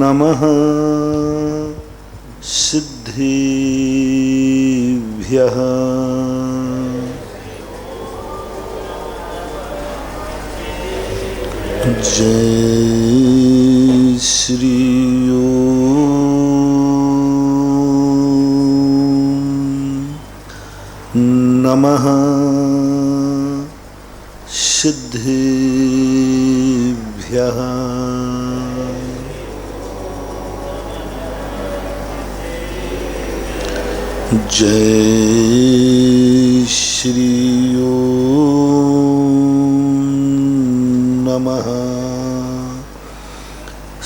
नमः सिद्धेभ्यः। जय श्री ओम नमः सिद्धेभ्यः। जय श्री ओम नमः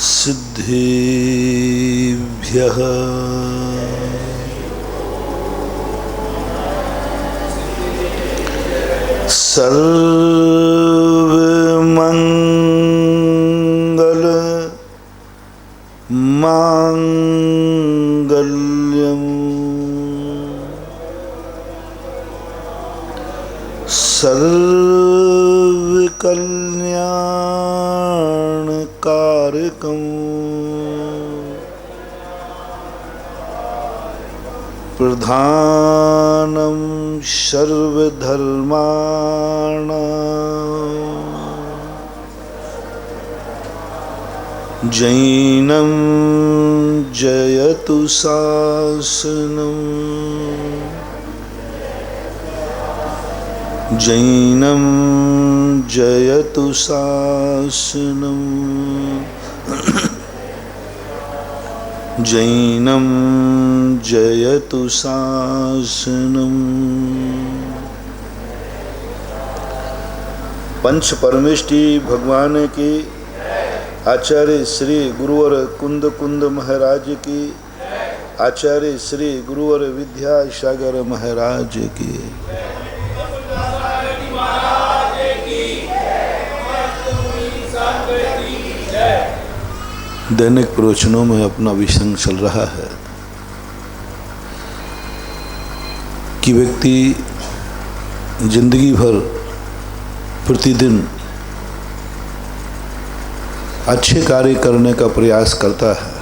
सिद्धेभ्यः। सर्वमंगल मांगल्यम् सर्वकल्याणकारकम् प्रधानं सर्वधर्माणां जैनं जयतु शासनम्। जैनं जयतु शासनम्। जैनं जयतु शासनम्। पंच परमेष्टि भगवान की, आचार्य श्री गुरुवर कुंद कुंद महाराज की, आचार्य श्री गुरुवर विद्यासागर महाराज की। दैनिक प्रवचनों में अपना विषय चल रहा है कि व्यक्ति जिंदगी भर प्रतिदिन अच्छे कार्य करने का प्रयास करता है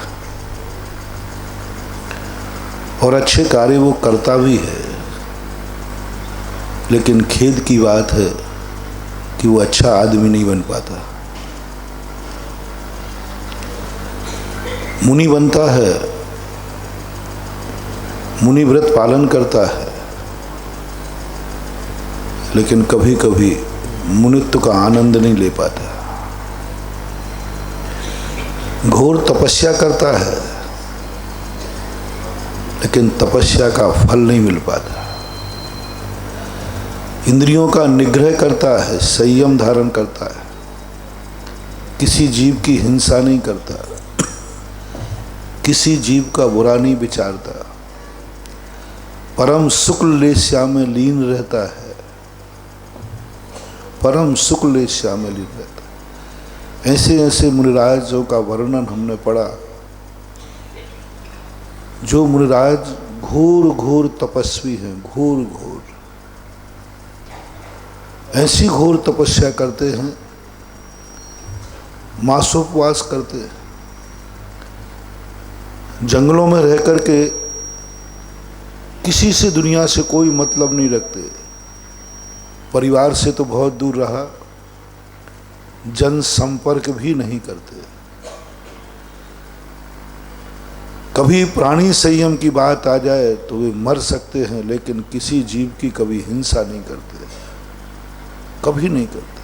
और अच्छे कार्य वो करता भी है, लेकिन खेद की बात है कि वो अच्छा आदमी नहीं बन पाता। मुनि बनता है, मुनि व्रत पालन करता है, लेकिन कभी कभी मुनित्व का आनंद नहीं ले पाता। घोर तपस्या करता है, लेकिन तपस्या का फल नहीं मिल पाता। इंद्रियों का निग्रह करता है, संयम धारण करता है, किसी जीव की हिंसा नहीं करता, किसी जीव का बुरा नहीं विचारता, परम शुक्ल लेस्या में लीन रहता है, परम शुक्ल लेस्या में लीन रहता है। ऐसे ऐसे मुनिराजों का वर्णन हमने पढ़ा, जो मुनिराज घोर घोर तपस्वी हैं, घोर घोर ऐसी घोर तपस्या करते हैं, मासोपवास करते हैं, जंगलों में रह करके किसी से दुनिया से कोई मतलब नहीं रखते, परिवार से तो बहुत दूर रहा, जन संपर्क भी नहीं करते। कभी प्राणी संयम की बात आ जाए तो वे मर सकते हैं, लेकिन किसी जीव की कभी हिंसा नहीं करते, कभी नहीं करते।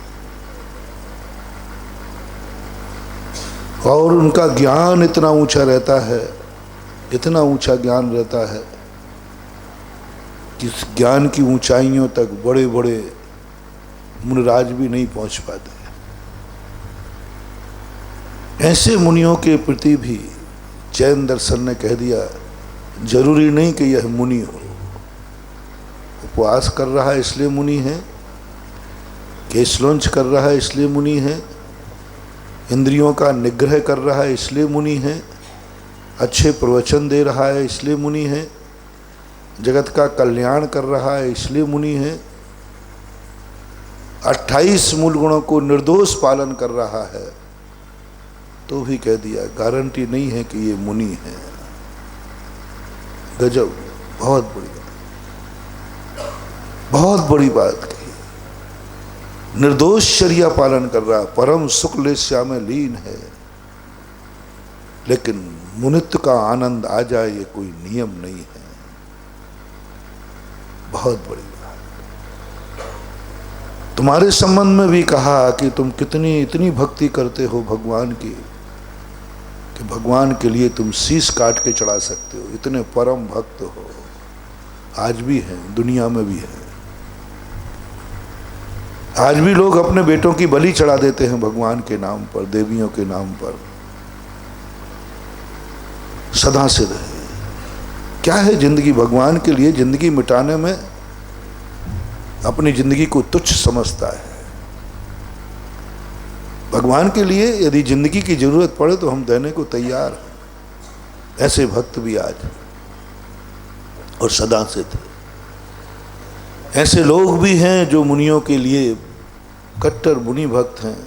और उनका ज्ञान इतना ऊंचा रहता है, इतना ऊंचा ज्ञान रहता है कि इस ज्ञान की ऊंचाइयों तक बड़े बड़े मुनिराज भी नहीं पहुंच पाते। ऐसे मुनियों के प्रति भी जैन दर्शन ने कह दिया, जरूरी नहीं कि यह मुनि हो। उपवास कर रहा है इसलिए मुनि है, केशलोंच कर रहा है इसलिए मुनि है, इंद्रियों का निग्रह कर रहा है इसलिए मुनि है, अच्छे प्रवचन दे रहा है इसलिए मुनि है, जगत का कल्याण कर रहा है इसलिए मुनि है, 28 मूल गुणों को निर्दोष पालन कर रहा है, तो भी कह दिया गारंटी नहीं है कि ये मुनि है। गजब, बहुत बड़ी बात कही। निर्दोष शरिया पालन कर रहा, परम सुख लेस्या में लीन है, लेकिन मुनित्व का आनंद आ जाए ये कोई नियम नहीं है। बहुत बड़ी बात। तुम्हारे संबंध में भी कहा कि तुम इतनी भक्ति करते हो भगवान की कि भगवान के लिए तुम शीश काट के चढ़ा सकते हो, इतने परम भक्त हो। आज भी हैं, दुनिया में भी है। आज भी लोग अपने बेटों की बलि चढ़ा देते हैं भगवान के नाम पर, देवियों के नाम पर। सदा से रहे। क्या है जिंदगी? भगवान के लिए जिंदगी मिटाने में अपनी जिंदगी को तुच्छ समझता है। भगवान के लिए यदि जिंदगी की जरूरत पड़े तो हम देने को तैयार हैं। ऐसे भक्त भी आज और सदा से थे। ऐसे लोग भी हैं जो मुनियों के लिए कट्टर मुनि भक्त हैं,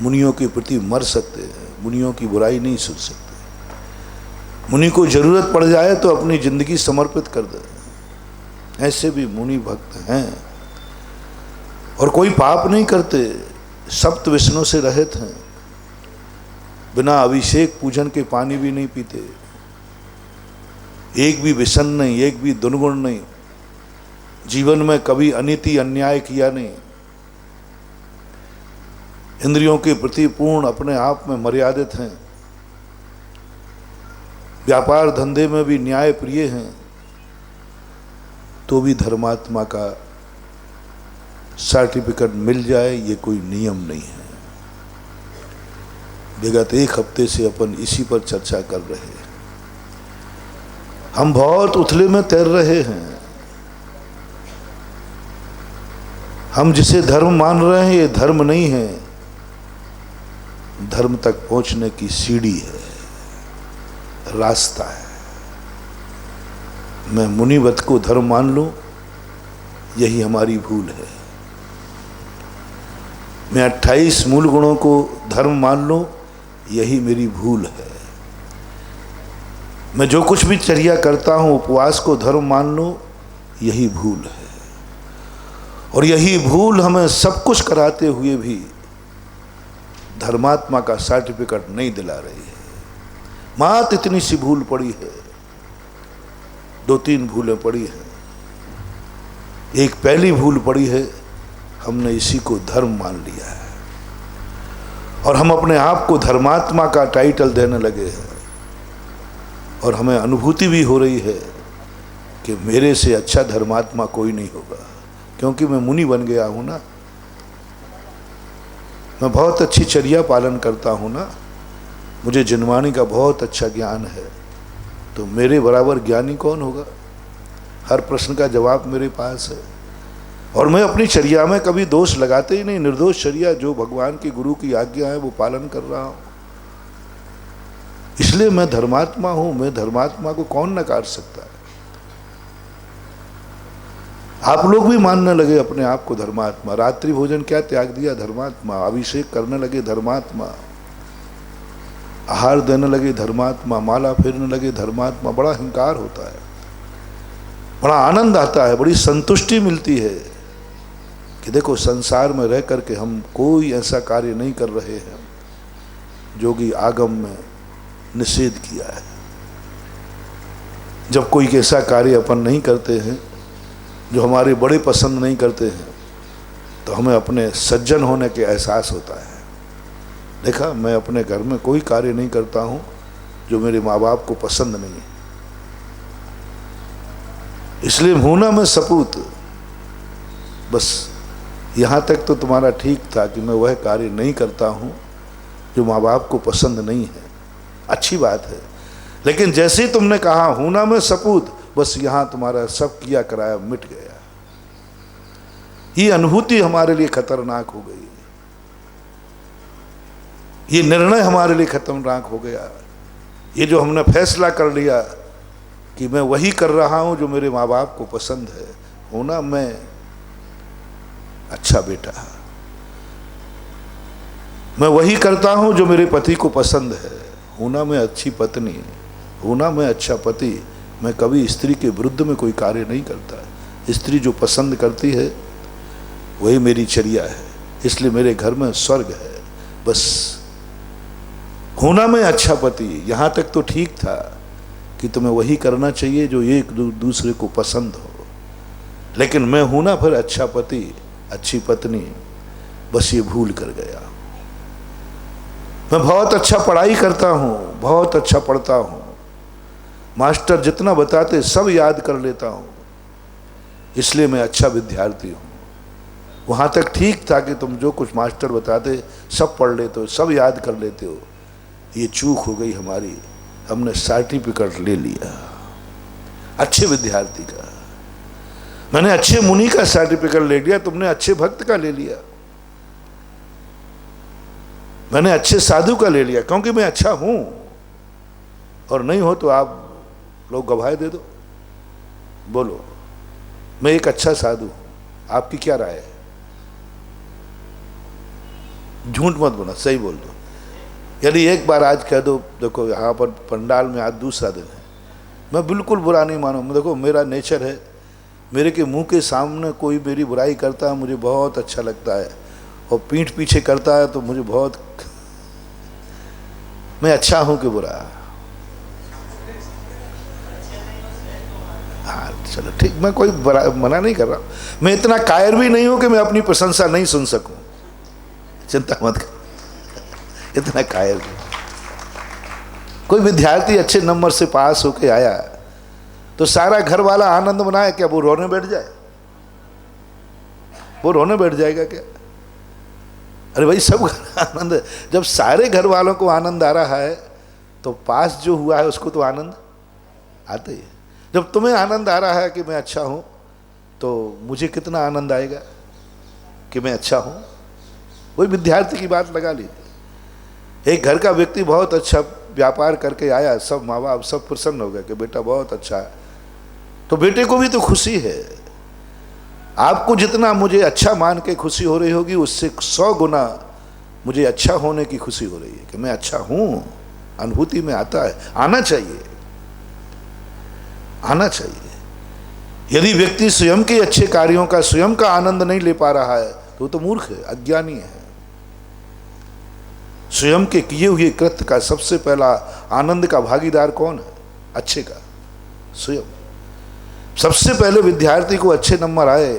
मुनियों के प्रति मर सकते हैं, मुनियों की बुराई नहीं सुन सकते। मुनि को जरूरत पड़ जाए तो अपनी जिंदगी समर्पित कर दे। ऐसे भी मुनि भक्त हैं और कोई पाप नहीं करते, सप्त व्यसनों से रहित हैं, बिना अभिषेक पूजन के पानी भी नहीं पीते, एक भी व्यसन नहीं, एक भी दुर्गुण नहीं, जीवन में कभी अनीति अन्याय किया नहीं, इंद्रियों के प्रति पूर्ण अपने आप में मर्यादित हैं, व्यापार धंधे में भी न्याय प्रिय हैं, तो भी धर्मात्मा का सर्टिफिकेट मिल जाए ये कोई नियम नहीं है। विगत 1 हफ्ते से अपन इसी पर चर्चा कर रहे हैं। हम बहुत उथले में तैर रहे हैं। हम जिसे धर्म मान रहे हैं ये धर्म नहीं है, धर्म तक पहुंचने की सीढ़ी है, रास्ता है। मैं मुनिवत को धर्म मान लूं, यही हमारी भूल है। मैं 28 मूल गुणों को धर्म मान लूं, यही मेरी भूल है। मैं जो कुछ भी चर्या करता हूं, उपवास को धर्म मान लूं, यही भूल है। और यही भूल हमें सब कुछ कराते हुए भी धर्मात्मा का सर्टिफिकेट नहीं दिला रही है। मात इतनी सी भूल पड़ी है, 2-3 भूलें पड़ी हैं। एक पहली भूल पड़ी है, हमने इसी को धर्म मान लिया है और हम अपने आप को धर्मात्मा का टाइटल देने लगे हैं। और हमें अनुभूति भी हो रही है कि मेरे से अच्छा धर्मात्मा कोई नहीं होगा, क्योंकि मैं मुनि बन गया हूं ना। मैं बहुत अच्छी चर्या पालन करता हूं ना, मुझे जिनवाणी का बहुत अच्छा ज्ञान है, तो मेरे बराबर ज्ञानी कौन होगा? हर प्रश्न का जवाब मेरे पास है। और मैं अपनी चर्या में कभी दोष लगाते ही नहीं, निर्दोष चर्या, जो भगवान की गुरु की आज्ञा है वो पालन कर रहा हूं। इसलिए मैं धर्मात्मा हूं। मैं धर्मात्मा को कौन नकार सकता है? आप लोग भी मानने लगे अपने आप को धर्मात्मा। रात्रि भोजन क्या त्याग दिया? धर्मात्मा। अभिषेक करने लगे? धर्मात्मा। आहार देने लगे? धर्मात्मा। माला फेरने लगे? धर्मात्मा। बड़ा अहंकार होता है, बड़ा आनंद आता है, बड़ी संतुष्टि मिलती है कि देखो संसार में रह करके हम कोई ऐसा कार्य नहीं कर रहे हैं जो कि आगम में निषेध किया है। जब कोई ऐसा कार्य अपन नहीं करते हैं जो हमारे बड़े पसंद नहीं करते हैं, तो हमें अपने सज्जन होने के एहसास होता है। देखा, मैं अपने घर में कोई कार्य नहीं करता हूं जो मेरे माँ बाप को पसंद नहीं है, इसलिए हूं ना मैं सपूत। बस यहाँ तक तो तुम्हारा ठीक था कि मैं वह कार्य नहीं करता हूं जो माँ बाप को पसंद नहीं है, अच्छी बात है। लेकिन जैसे ही तुमने कहा हूं ना मैं सपूत, बस यहाँ तुम्हारा सब किया कराया मिट गया। ये अनुभूति हमारे लिए खतरनाक हो गई, ये निर्णय हमारे लिए खतरनाक हो गया। ये जो हमने फैसला कर लिया कि मैं वही कर रहा हूं जो मेरे माँ बाप को पसंद है, होना मैं, अच्छा बेटा, मैं वही करता हूं जो मेरे पति को पसंद है। होना मैं अच्छी पत्नी, होना मैं अच्छा पति। मैं कभी स्त्री के विरुद्ध में कोई कार्य नहीं करता। स्त्री जो पसंद करती है वही मेरी चर्या है, इसलिए मेरे घर में स्वर्ग है। बस होना मैं अच्छा पति, यहां तक तो ठीक था कि तुम्हें वही करना चाहिए जो एक दूसरे को पसंद हो, लेकिन मैं हूं ना फिर अच्छा पति, अच्छी पत्नी, बस ये भूल कर गया। मैं बहुत अच्छा पढ़ाई करता हूं, बहुत अच्छा पढ़ता हूं, मास्टर जितना बताते सब याद कर लेता हूं, इसलिए मैं अच्छा विद्यार्थी हूं। वहां तक ठीक था कि तुम जो कुछ मास्टर बताते सब पढ़ लेते हो, सब याद कर लेते हो। ये चूक हो गई हमारी, हमने सर्टिफिकेट ले लिया अच्छे विद्यार्थी का। मैंने अच्छे मुनि का सर्टिफिकेट ले लिया, तुमने अच्छे भक्त का ले लिया। मैंने अच्छे साधु का ले लिया क्योंकि मैं अच्छा हूं, और नहीं हो तो आप लोग गवाही दे दो, बोलो मैं एक अच्छा साधु हूं। आपकी क्या राय है? झूठ मत बोलना, सही बोल दो। यदि एक बार आज कह दो, देखो यहाँ पर पंडाल में आज दूसरा दिन है, मैं बिल्कुल बुरा नहीं मानूँ। देखो मेरा नेचर है, मेरे के मुंह के सामने कोई मेरी बुराई करता है मुझे बहुत अच्छा लगता है, और पीठ पीछे करता है तो मुझे बहुत, मैं अच्छा हूं कि बुरा? हाँ चलो ठीक, मैं कोई मना नहीं कर रहा। मैं इतना कायर भी नहीं हूं कि मैं अपनी प्रशंसा नहीं सुन सकूं, चिंता मत कर, इतना कायर नहीं। कोई विद्यार्थी अच्छे नंबर से पास होके आया तो सारा घर वाला आनंद मनाए, क्या वो रोने बैठ जाए? वो रोने बैठ जाएगा क्या? अरे भाई सब आनंद है। जब सारे घर वालों को आनंद आ रहा है तो पास जो हुआ है उसको तो आनंद आते ही। जब तुम्हें आनंद आ रहा है कि मैं अच्छा हूं तो मुझे कितना आनंद आएगा कि मैं अच्छा हूं। वही विद्यार्थी की बात लगा लीजिए। एक घर का व्यक्ति बहुत अच्छा व्यापार करके आया, सब माँ बाप सब प्रसन्न हो गए कि बेटा बहुत अच्छा है, तो बेटे को भी तो खुशी है। आपको जितना मुझे अच्छा मान के खुशी हो रही होगी उससे 100 गुना मुझे अच्छा होने की खुशी हो रही है कि मैं अच्छा हूं। अनुभूति में आता है, आना चाहिए, आना चाहिए। यदि व्यक्ति स्वयं के अच्छे कार्यों का स्वयं का आनंद नहीं ले पा रहा है तो वो तो मूर्ख है, अज्ञानी है। स्वयं के किए हुए कृत्य का सबसे पहला आनंद का भागीदार कौन है? अच्छे का स्वयं। सबसे पहले विद्यार्थी को अच्छे नंबर आए,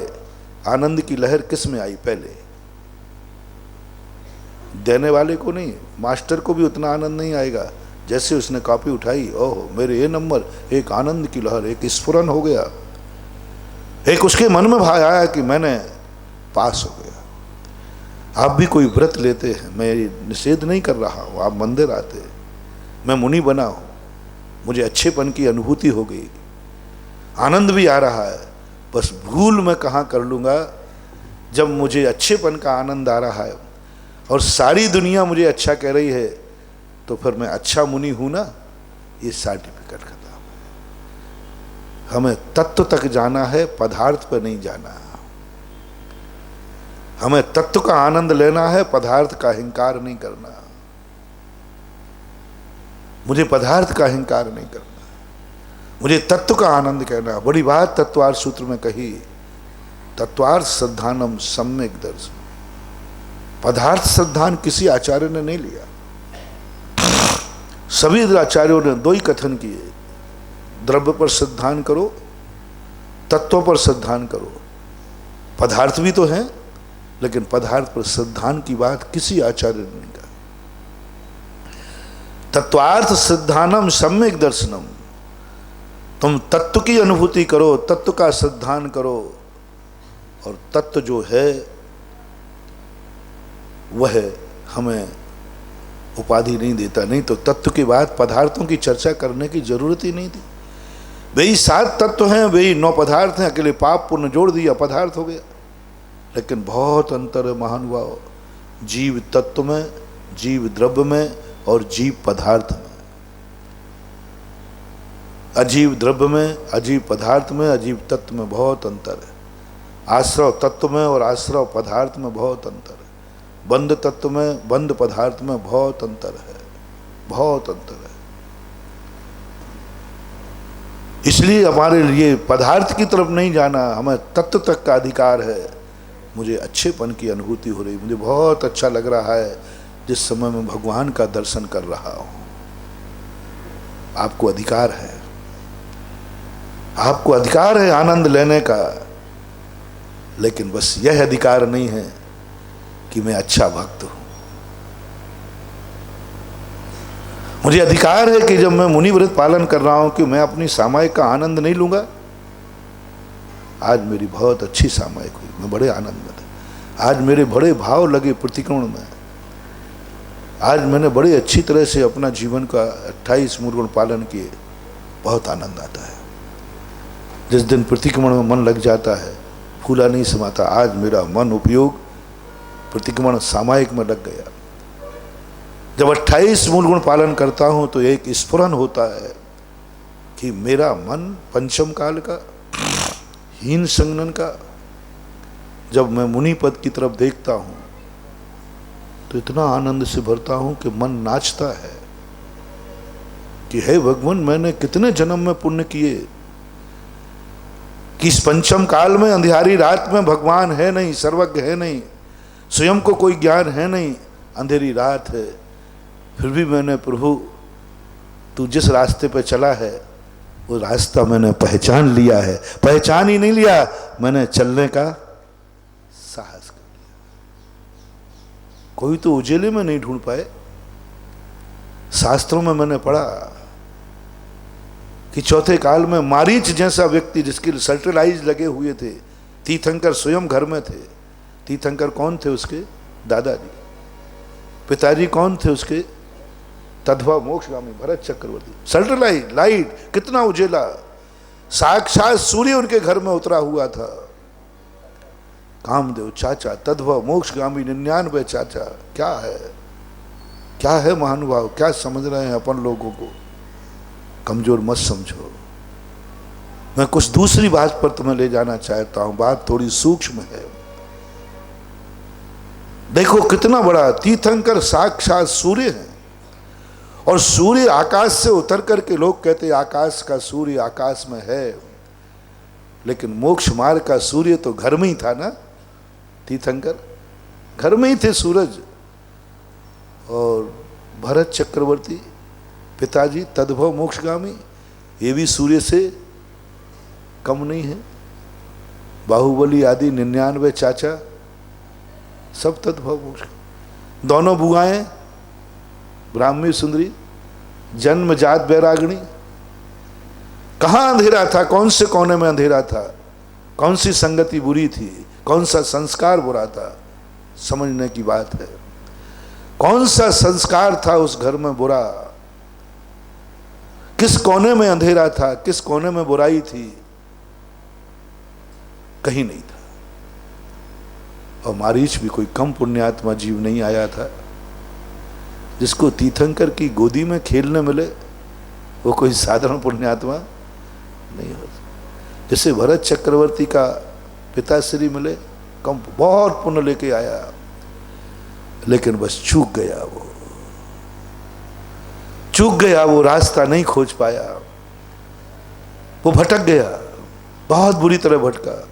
आनंद की लहर किस में आई? पहले देने वाले को नहीं, मास्टर को भी उतना आनंद नहीं आएगा जैसे उसने कॉपी उठाई, ओह मेरे ये नंबर, एक आनंद की लहर, एक स्फुरन हो गया, एक उसके मन में भाव आया कि मैंने पास हो गया। आप भी कोई व्रत लेते हैं, मैं निषेध नहीं कर रहा हूँ, आप मंदिर आते, मैं मुनि बना हूँ, मुझे अच्छेपन की अनुभूति हो गई, आनंद भी आ रहा है, बस भूल मैं कहाँ कर लूँगा जब मुझे अच्छेपन का आनंद आ रहा है और सारी दुनिया मुझे अच्छा कह रही है, तो फिर मैं अच्छा मुनि हूँ ना, ये सर्टिफिकेट खत्म है। हमें तत्व तक जाना है, पदार्थ पर नहीं जाना। हमें तत्व का आनंद लेना है, पदार्थ का अहंकार नहीं करना। मुझे पदार्थ का अहंकार नहीं करना, मुझे तत्व का आनंद कहना। बड़ी बात तत्वार्थ सूत्र में कही, तत्वार्थ श्रद्धानम सम्यक दर्शन। पदार्थ श्रद्धान किसी आचार्य ने नहीं लिया, सभी आचार्यों ने दो ही कथन किए, द्रव्य पर श्रद्धान करो, तत्व पर श्रद्धान करो। पदार्थ भी तो हैं, लेकिन पदार्थ पर श्रद्धान की बात किसी आचार्य ने नहीं कहा। तत्वार्थ श्रद्धानम सम्यक दर्शनम। तुम तत्व की अनुभूति करो, तत्व का श्रद्धान करो, और तत्व जो है वह हमें उपाधि नहीं देता। नहीं तो तत्व के बाद पदार्थों की चर्चा करने की जरूरत ही नहीं थी। वही 7 तत्व हैं, वही 9 पदार्थ हैं, अकेले पाप पुण्य जोड़ दिया पदार्थ हो गया। लेकिन बहुत अंतर है महानुभाव, जीव तत्व में, जीव द्रव्य में और जीव पदार्थ में। अजीव द्रव्य में, अजीव पदार्थ में, अजीव तत्व में बहुत अंतर है। आश्रव तत्व में और आश्रव पदार्थ में बहुत अंतर है। बंद तत्व में, बंद पदार्थ में बहुत अंतर है, बहुत अंतर है। इसलिए हमारे लिए पदार्थ की तरफ नहीं जाना, हमें तत्व तक का अधिकार है। मुझे अच्छेपन की अनुभूति हो रही, मुझे बहुत अच्छा लग रहा है जिस समय मैं भगवान का दर्शन कर रहा हूं। आपको अधिकार है, आपको अधिकार है आनंद लेने का, लेकिन बस यह अधिकार नहीं है कि मैं अच्छा भक्त हूं। मुझे अधिकार है कि जब मैं मुनि व्रत पालन कर रहा हूं कि मैं अपनी सामायिक का आनंद नहीं लूंगा। आज मेरी बहुत अच्छी सामायिक हुई, मैं बड़े आनंद में था। आज मेरे बड़े भाव लगे प्रतिक्रमण में। आज मैंने बड़े अच्छी तरह से अपना जीवन का 28 मूल गुण पालन किए, बहुत आनंद आता है। जिस दिन प्रतिक्रमण में मन लग जाता है, फूला नहीं समाता। आज मेरा मन उपयोग प्रतिक्रमण सामायिक में लग गया। जब 28 मूल गुण पालन करता हूं तो एक स्फुरन होता है कि मेरा मन पंचम काल का, हीन संगनन का, जब मैं मुनि पद की तरफ देखता हूं तो इतना आनंद से भरता हूं कि मन नाचता है कि हे भगवान, मैंने कितने जन्म में पुण्य किए कि इस पंचम काल में, अंधियारी रात में भगवान है नहीं, सर्वज्ञ है नहीं, स्वयं को कोई ज्ञान है नहीं, अंधेरी रात है, फिर भी मैंने प्रभु तू जिस रास्ते पे चला है वो रास्ता मैंने पहचान लिया है। पहचान ही नहीं लिया, मैंने चलने का साहस कर लिया। कोई तो उजेले में नहीं ढूंढ पाए। शास्त्रों में मैंने पढ़ा कि चौथे काल में मारीच जैसा व्यक्ति जिसके सर्टिलाइज लगे हुए थे, तीर्थंकर स्वयं घर में थे। तीर्थंकर कौन थे? उसके दादाजी। पिताजी कौन थे उसके? तद्भव मोक्षगामी भरत चक्रवर्ती। सर्टिलाइज लाइट, कितना उजेला, साक्षात सूर्य उनके घर में उतरा हुआ था। कामदेव चाचा, तद्भव मोक्षगामी 99 चाचा। क्या है, क्या है महानुभाव, क्या समझ रहे हैं अपन लोगों को? कमजोर मत समझो। मैं कुछ दूसरी बात पर तुम्हें ले जाना चाहता हूं, बात थोड़ी सूक्ष्म है। देखो कितना बड़ा तीर्थंकर साक्षात सूर्य है, और सूर्य आकाश से उतर करके, लोग कहते हैं आकाश का सूर्य आकाश में है, लेकिन मोक्ष मार्ग का सूर्य तो घर में ही था ना। तीर्थंकर घर में ही थे सूरज। और भरत चक्रवर्ती पिताजी तद्भव मोक्षगामी, ये भी सूर्य से कम नहीं है। बाहुबली आदि 99 चाचा, सब तद्भव मोक्ष। दोनों बुआएं ब्राह्मी सुंदरी, जन्मजात बैरागणी। कहाँ अंधेरा था, कौन से कोने में अंधेरा था, कौन सी संगति बुरी थी, कौन सा संस्कार बुरा था, समझने की बात है। कौन सा संस्कार था उस घर में बुरा, किस कोने में अंधेरा था, किस कोने में बुराई थी, कहीं नहीं था। और मारीच भी कोई कम पुण्यात्मा जीव नहीं आया था जिसको तीर्थंकर की गोदी में खेलने मिले। वो कोई साधारण पुण्यात्मा नहीं हो। जैसे भरत चक्रवर्ती का पिताश्री मिले, कम बहुत पुण्य लेके आया, लेकिन बस चूक गया। वो चूक गया, वो रास्ता नहीं खोज पाया, वो भटक गया, बहुत बुरी तरह भटका,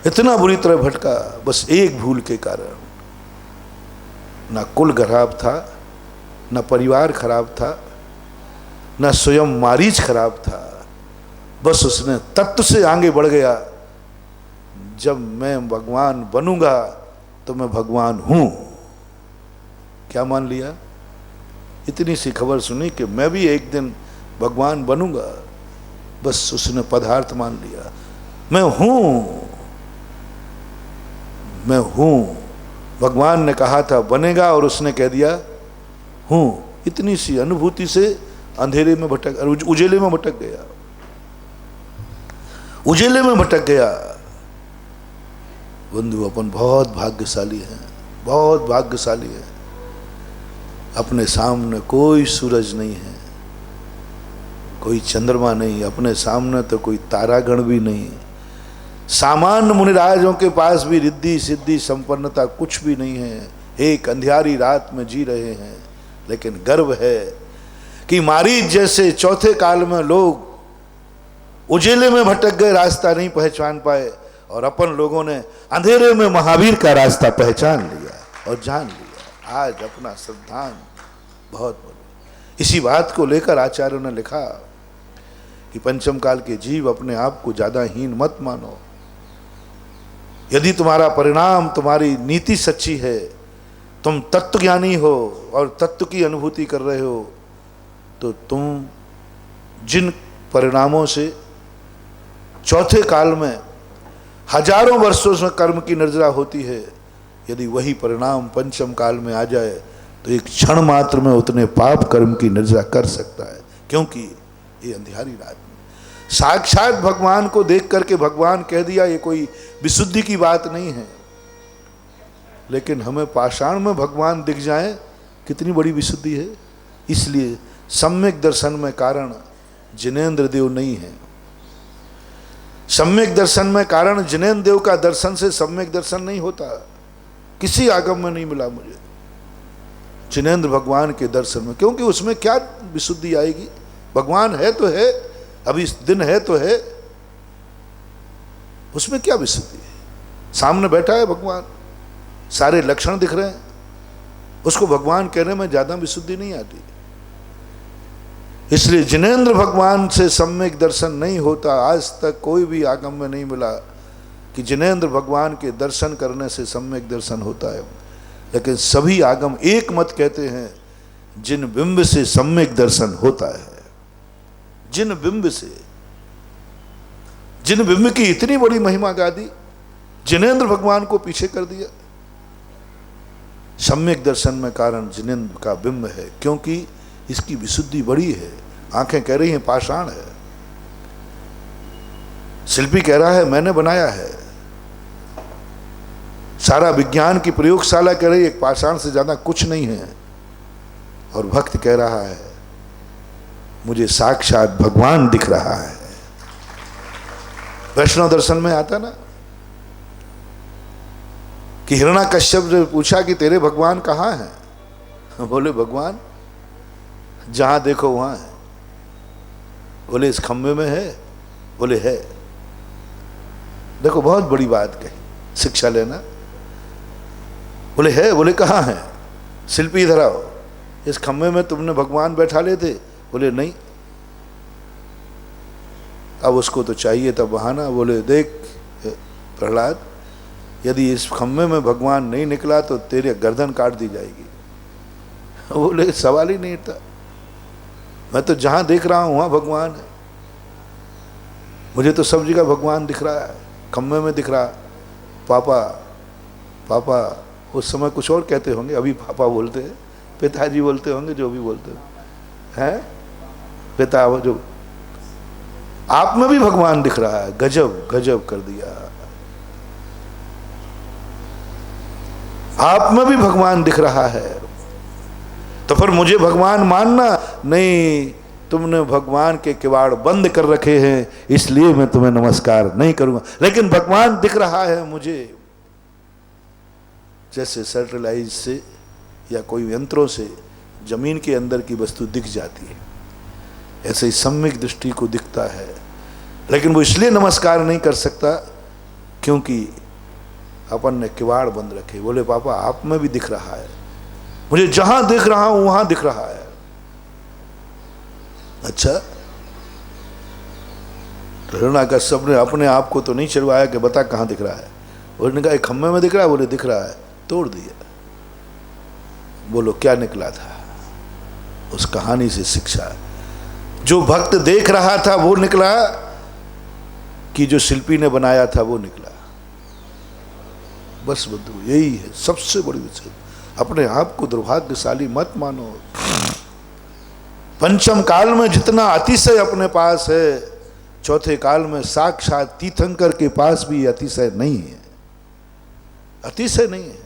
इतना बुरी तरह भटका बस एक भूल के कारण। ना कुल खराब था, ना परिवार खराब था, ना स्वयं मारीच खराब था, बस उसने तत्व से आगे बढ़ गया। जब मैं भगवान बनूंगा तो मैं भगवान हूं, क्या मान लिया? इतनी सी खबर सुनी कि मैं भी एक दिन भगवान बनूंगा, बस उसने पदार्थ मान लिया। मैं हूं, मैं हूं। भगवान ने कहा था बनेगा और उसने कह दिया हूं। इतनी सी अनुभूति से अंधेरे में भटक, उजेले में भटक गया, उजेले में भटक गया। बंधु अपन बहुत भाग्यशाली हैं, बहुत भाग्यशाली हैं। अपने सामने कोई सूरज नहीं है, कोई चंद्रमा नहीं, अपने सामने तो कोई तारागण भी नहीं। सामान्य मुनिराजों के पास भी रिद्धि सिद्धि संपन्नता कुछ भी नहीं है, एक अंधियारी रात में जी रहे हैं। लेकिन गर्व है कि मारीच जैसे चौथे काल में लोग उजेले में भटक गए, रास्ता नहीं पहचान पाए, और अपन लोगों ने अंधेरे में महावीर का रास्ता पहचान लिया और जान लिया। आज अपना सिद्धांत बहुत बड़ा। इसी बात को लेकर आचार्यों ने लिखा कि पंचम काल के जीव अपने आप को ज्यादा हीन मत मानो। यदि तुम्हारा परिणाम, तुम्हारी नीति सच्ची है, तुम तत्वज्ञानी हो और तत्व की अनुभूति कर रहे हो, तो तुम जिन परिणामों से चौथे काल में हजारों वर्षों से कर्म की निर्जरा होती है, यदि वही परिणाम पंचम काल में आ जाए तो एक क्षण मात्र में उतने पाप कर्म की निर्जरा कर सकता है। क्योंकि ये अंधियारी रात में साक्षात भगवान को देख करके भगवान कह दिया, ये कोई विशुद्धि की बात नहीं है। लेकिन हमें पाषाण में भगवान दिख जाए, कितनी बड़ी विशुद्धि है। इसलिए सम्यक दर्शन में कारण जिनेंद्र देव नहीं है। सम्यक दर्शन में कारण जिनेंद्र देव का दर्शन से सम्यक दर्शन नहीं होता। किसी आगम में नहीं मिला मुझे जिनेंद्र भगवान के दर्शन में, क्योंकि उसमें क्या विशुद्धि आएगी। भगवान है तो है, अभी दिन है तो है, उसमें क्या विशुद्धि है। सामने बैठा है भगवान, सारे लक्षण दिख रहे हैं, उसको भगवान कहने में ज्यादा विशुद्धि नहीं आती। इसलिए जिनेंद्र भगवान से सम्यक दर्शन नहीं होता। आज तक कोई भी आगम में नहीं मिला कि जिनेंद्र भगवान के दर्शन करने से सम्यक दर्शन होता है। लेकिन सभी आगम एक मत कहते हैं, जिन बिंब से सम्यक दर्शन होता है। जिन बिंब से, जिन बिंब की इतनी बड़ी महिमा गा दी, जिनेंद्र भगवान को पीछे कर दिया। सम्यक दर्शन में कारण जिनेंद्र का बिंब है, क्योंकि इसकी विशुद्धि बड़ी है। आंखें कह रही हैं पाषाण है, शिल्पी कह रहा है मैंने बनाया है, सारा विज्ञान की प्रयोगशाला कह रही है पाषाण से ज्यादा कुछ नहीं है, और भक्त कह रहा है मुझे साक्षात भगवान दिख रहा है। वैष्णव दर्शन में आता ना कि हिरण्याकश्यप ने पूछा कि तेरे भगवान कहाँ हैं? बोले भगवान जहां देखो वहां है। बोले इस खंबे में है? बोले है। देखो बहुत बड़ी बात कही, शिक्षा लेना। बोले है। बोले कहाँ है? शिल्पी इधर आओ, इस खंबे में तुमने भगवान बैठा ले थे? बोले नहीं। अब उसको तो चाहिए था बहाना। बोले देख प्रहलाद, यदि इस खंबे में भगवान नहीं निकला तो तेरे गर्दन काट दी जाएगी। बोले सवाल ही नहीं था, मैं तो जहां देख रहा हूं वहां भगवान है। मुझे तो सब जगह भगवान दिख रहा है, खम्भे में दिख रहा। पापा पापा, उस समय कुछ और कहते होंगे, अभी पापा बोलते हैं, पिताजी बोलते होंगे, जो भी बोलते हैं पिता। जो आप में भी भगवान दिख रहा है। गजब गजब कर दिया, आप में भी भगवान दिख रहा है। तो फिर मुझे भगवान मानना नहीं, तुमने भगवान के किवाड़ बंद कर रखे हैं, इसलिए मैं तुम्हें नमस्कार नहीं करूंगा। लेकिन भगवान दिख रहा है मुझे। जैसे सैटेलाइट से या कोई यंत्रों से जमीन के अंदर की वस्तु दिख जाती है, ऐसे ही सम्यक दृष्टि को दिखता है। लेकिन वो इसलिए नमस्कार नहीं कर सकता क्योंकि अपन ने किवाड़ बंद रखे। बोले पापा आप में भी दिख रहा है, मुझे जहां देख रहा हूं वहां दिख रहा है। अच्छा, तो हिरण्याकश्यप ने अपने आप को तो नहीं चिढ़वाया कि बता कहां दिख रहा है। उन्होंने कहा खम्भे में दिख रहा है। बोले दिख रहा है, तोड़ दिया। बोलो क्या निकला था उस कहानी से? शिक्षा। जो भक्त देख रहा था वो निकला कि जो शिल्पी ने बनाया था वो निकला। बस बंधु यही है सबसे बड़ी विषय। अपने आप को दुर्भाग्यशाली मत मानो। पंचम काल में जितना अतिशय अपने पास है, चौथे काल में साक्षात तीर्थंकर के पास भी अतिशय नहीं है। अतिशय नहीं है।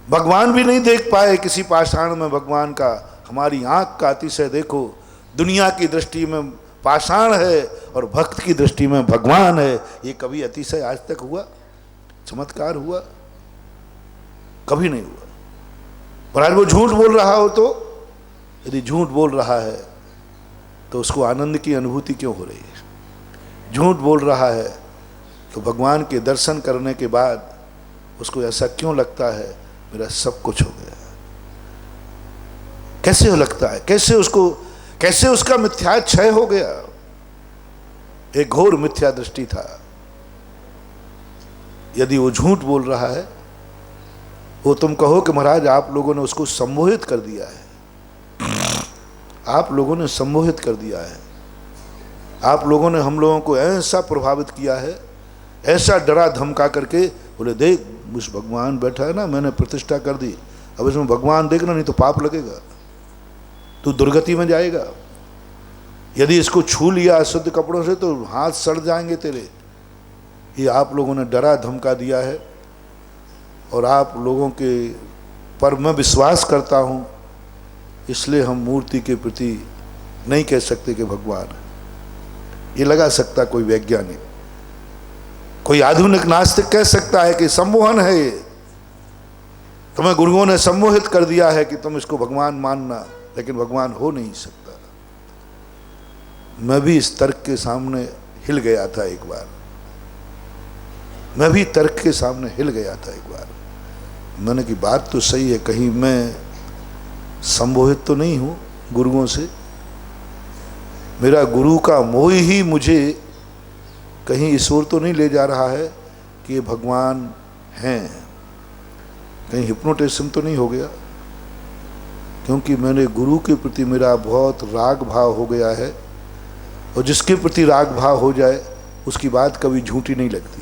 भगवान भी नहीं देख पाए किसी पाषाण में भगवान का। हमारी आंख का अतिशय देखो, दुनिया की दृष्टि में पाषाण है और भक्त की दृष्टि में भगवान है, ये कभी अतिशय आज तक हुआ? चमत्कार हुआ? कभी नहीं हुआ। महाराज वो झूठ बोल रहा हो तो, यदि झूठ बोल रहा है तो उसको आनंद की अनुभूति क्यों हो रही है? झूठ बोल रहा है तो भगवान के दर्शन करने के बाद उसको ऐसा क्यों लगता है मेरा सब कुछ हो गया? कैसे लगता है? कैसे उसका मिथ्याक्षय हो गया? एक घोर मिथ्या दृष्टि था। यदि वो झूठ बोल रहा है, वो तुम कहो कि महाराज आप लोगों ने उसको सम्मोहित कर दिया है, आप लोगों ने सम्मोहित कर दिया है, आप लोगों ने हम लोगों को ऐसा प्रभावित किया है, ऐसा डरा धमका करके, बोले देख उस भगवान बैठा है ना, मैंने प्रतिष्ठा कर दी, अब इसमें भगवान देखना, नहीं तो पाप लगेगा, तू दुर्गति में जाएगा। यदि इसको छू लिया शुद्ध कपड़ों से तो हाथ सड़ जाएंगे तेरे। ये आप लोगों ने डरा धमका दिया है और आप लोगों के पर मैं विश्वास करता हूँ, इसलिए हम मूर्ति के प्रति नहीं कह सकते कि भगवान है। ये लगा सकता कोई वैज्ञानिक, कोई आधुनिक नास्तिक कह सकता है कि सम्मोहन है ये, तुम्हें गुरुओं ने सम्मोहित कर दिया है कि तुम इसको भगवान मानना, लेकिन भगवान हो नहीं सकता। मैं भी इस तर्क के सामने हिल गया था एक बार, मैं भी तर्क के सामने हिल गया था एक बार। मैंने की बात तो सही है, कहीं मैं संमोहित तो नहीं हूँ गुरुओं से, मेरा गुरु का मोह ही मुझे कहीं इस ओर तो नहीं ले जा रहा है कि ये भगवान हैं, कहीं हिप्नोटिज्म तो नहीं हो गया, क्योंकि मैंने गुरु के प्रति मेरा बहुत राग भाव हो गया है, और जिसके प्रति राग भाव हो जाए उसकी बात कभी झूठी नहीं लगती।